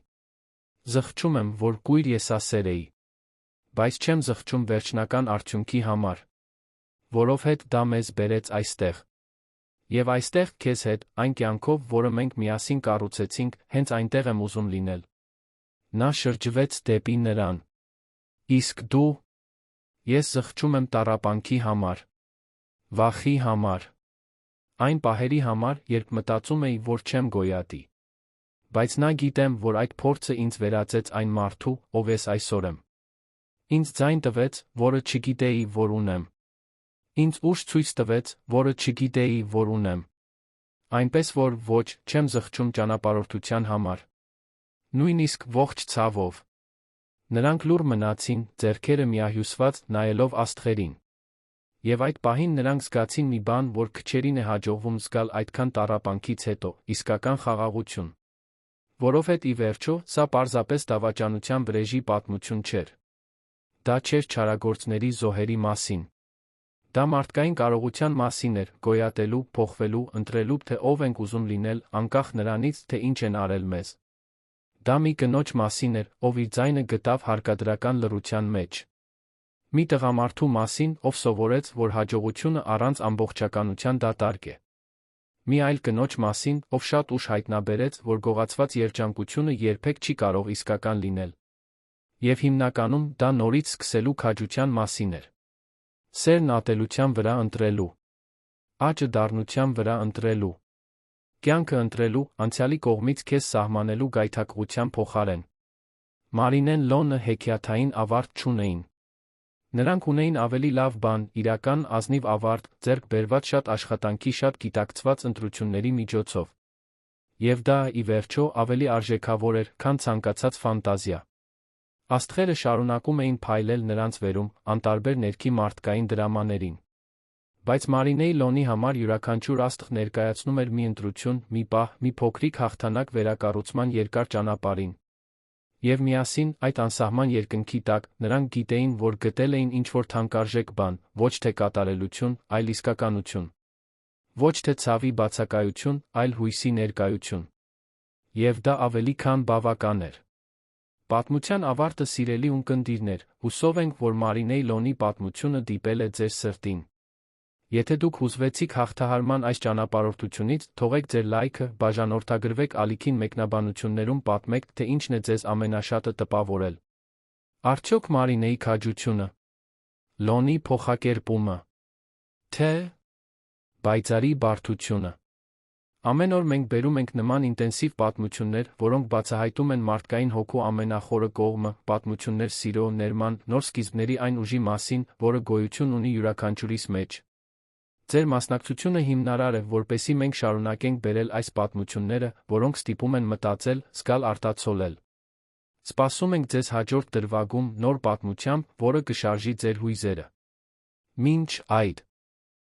Զղջում եմ, որ կույր եսասեր էի։ Բայց չեմ զղջում վերջնական արդյունքի համար։ Որովհետև դա մեզ բերեց այստեղ։ Եվ այստեղ քեզ հետ, այն կյանքով, որը մենք միասին կառուցեցինք, հենց այնտեղ եմ ուզում լինել։ Նա շրջվեց դեպի նրան։ Իսկ դու։ Ես զղջում եմ տառապանքի համար։ Վախի համար։ Այն պահերի համար, երբ մտածում էի, որ չեմ գոյատի։ Բայց նա գիտեմ, որ այդ փորձը ինձ վերածեց այն մարդու, ով ես այսօր եմ։ Ինձ ձայն տվեց, որը չգիտեի, որ ունեմ։ Ինձ ուժ ցույց տվեց, որը չգիտեի, որ ունեմ։ Այնպես որ ոչ, չեմ զղջում ճանապարհորդության համար։ Նույնիսկ ողջ ցավով։ Նրանք լուռ մնացին, ձեռքերը միահյուսված, նայելով աստղերին։ Եվ այդ պահին նրանք զգացին մի բան, որ քչերին է հաջողվում զգալ այդքան տառապանքից հետո, իսկական խաղաղություն։ Որովհետև ի վերջո, սա պարզապես դավաճանության վրեժի պատմություն չէր։ Դա չէր չարագործների զոհերի մասին։ Դա մարդկային կարողության մասին էր, գոյատելու, փոխվելու, ընտրելու, թե ով ենք ուզում լինել, անկախ նրանից, թե ինչ են արել մեզ։ Դա մի կնոջ մասին էր, ով իր ձայնը գտավ հարկադրական լռության մեջ։ Մի տղամարդու մասին, ով սովորեց, որ հաջողությունը առանց ամբողջականության դատարկ է։ Մի այլ կնոջ մասին, ով շատ ուշ հայտնաբերեց, որ գողացված երջանկությունը երբեք չի կարող իսկական լինել։ Եվ հիմնականում դա նորից սկսելու քաջության մասին էր։ Սերն ատելության վրա ընտրելու։ Աճը դառնության վրա ընտրելու։ Կյանքը ընտրելու, անցյալի կողմից քեզ սահմանելու գայթակղության փոխարեն։ Մարինեն Լոնը հեքիաթային ավարտ չունեին։ Նրանք ունեին ավելի լավ բան, իրական, ազնիվ ավարտ, ձեռք բերված շատ աշխատանքի, շատ գիտակցված ընտրությունների միջոցով։ Եվ դա, ի վերջո, ավելի արժեքավոր էր, քան ցանկացած ֆանտազիա։ Աստղերը շարունակում էին փայլել նրանց վերում, անտարբեր ներքի մարդկային դրամաներին։ Բայց Մարինեի Լոնի համար յուրաքանչյուր աստղ ներկայացնում էր մի ընտրություն, մի պահ, մի փոքրիկ հաղթանակ վերակառուցման երկար ճանապարհին։ Եվ միասին, այդ անսահման երկնքի տակ, նրանք գիտեին, որ գտել էին ինչ-որ թանկարժեք բան, ոչ թե կատարելություն, այլ իսկականություն։ Ոչ թե ցավի բացակայություն, այլ հույսի ներկայություն։ Եվ դա ավելի քան բավական էր։ Պատմության ավարտը սիրելի ունկնդիրներ, հուսով ենք, որ Մարինեի Լոնի պատմությունը դիպել է ձեր սրտին։ Եթե դուք հուզվեցիք հաղթահարման այս ճանապարհորդությունից, թողեք ձեր լայքը, բաժանորդագրվեք ալիքին մեկնաբանություններում պատմեք, թե ինչն է ձեզ ամենաշատը տպավորել։ Արդյոք Մարինեի քաջությունը։ Լոնի փոխակերպումը։ Թե պայծառի բարդությունը։ Ամեն օր մենք բերում ենք նման ինտենսիվ պատմություններ, որոնք բացահայտում են մարդկային հոգու ամենախորը կողմը, պատմություններ սիրո, ներման, նոր սկիզբների այն ուժի մասին, որը գոյություն ունի յուրաքանչյուրիս մեջ։ Ձեր մասնակցությունը հիմնարար է, որպեսզի մենք շարունակենք բերել այս պատմությունները, որոնք ստիպում են մտածել, զգալ արտացոլել։ Սպասում ենք ձեզ հաջորդ դրվագում նոր պատմությամբ, որը կշարժի ձեր հույզերը։ Մինչ այդ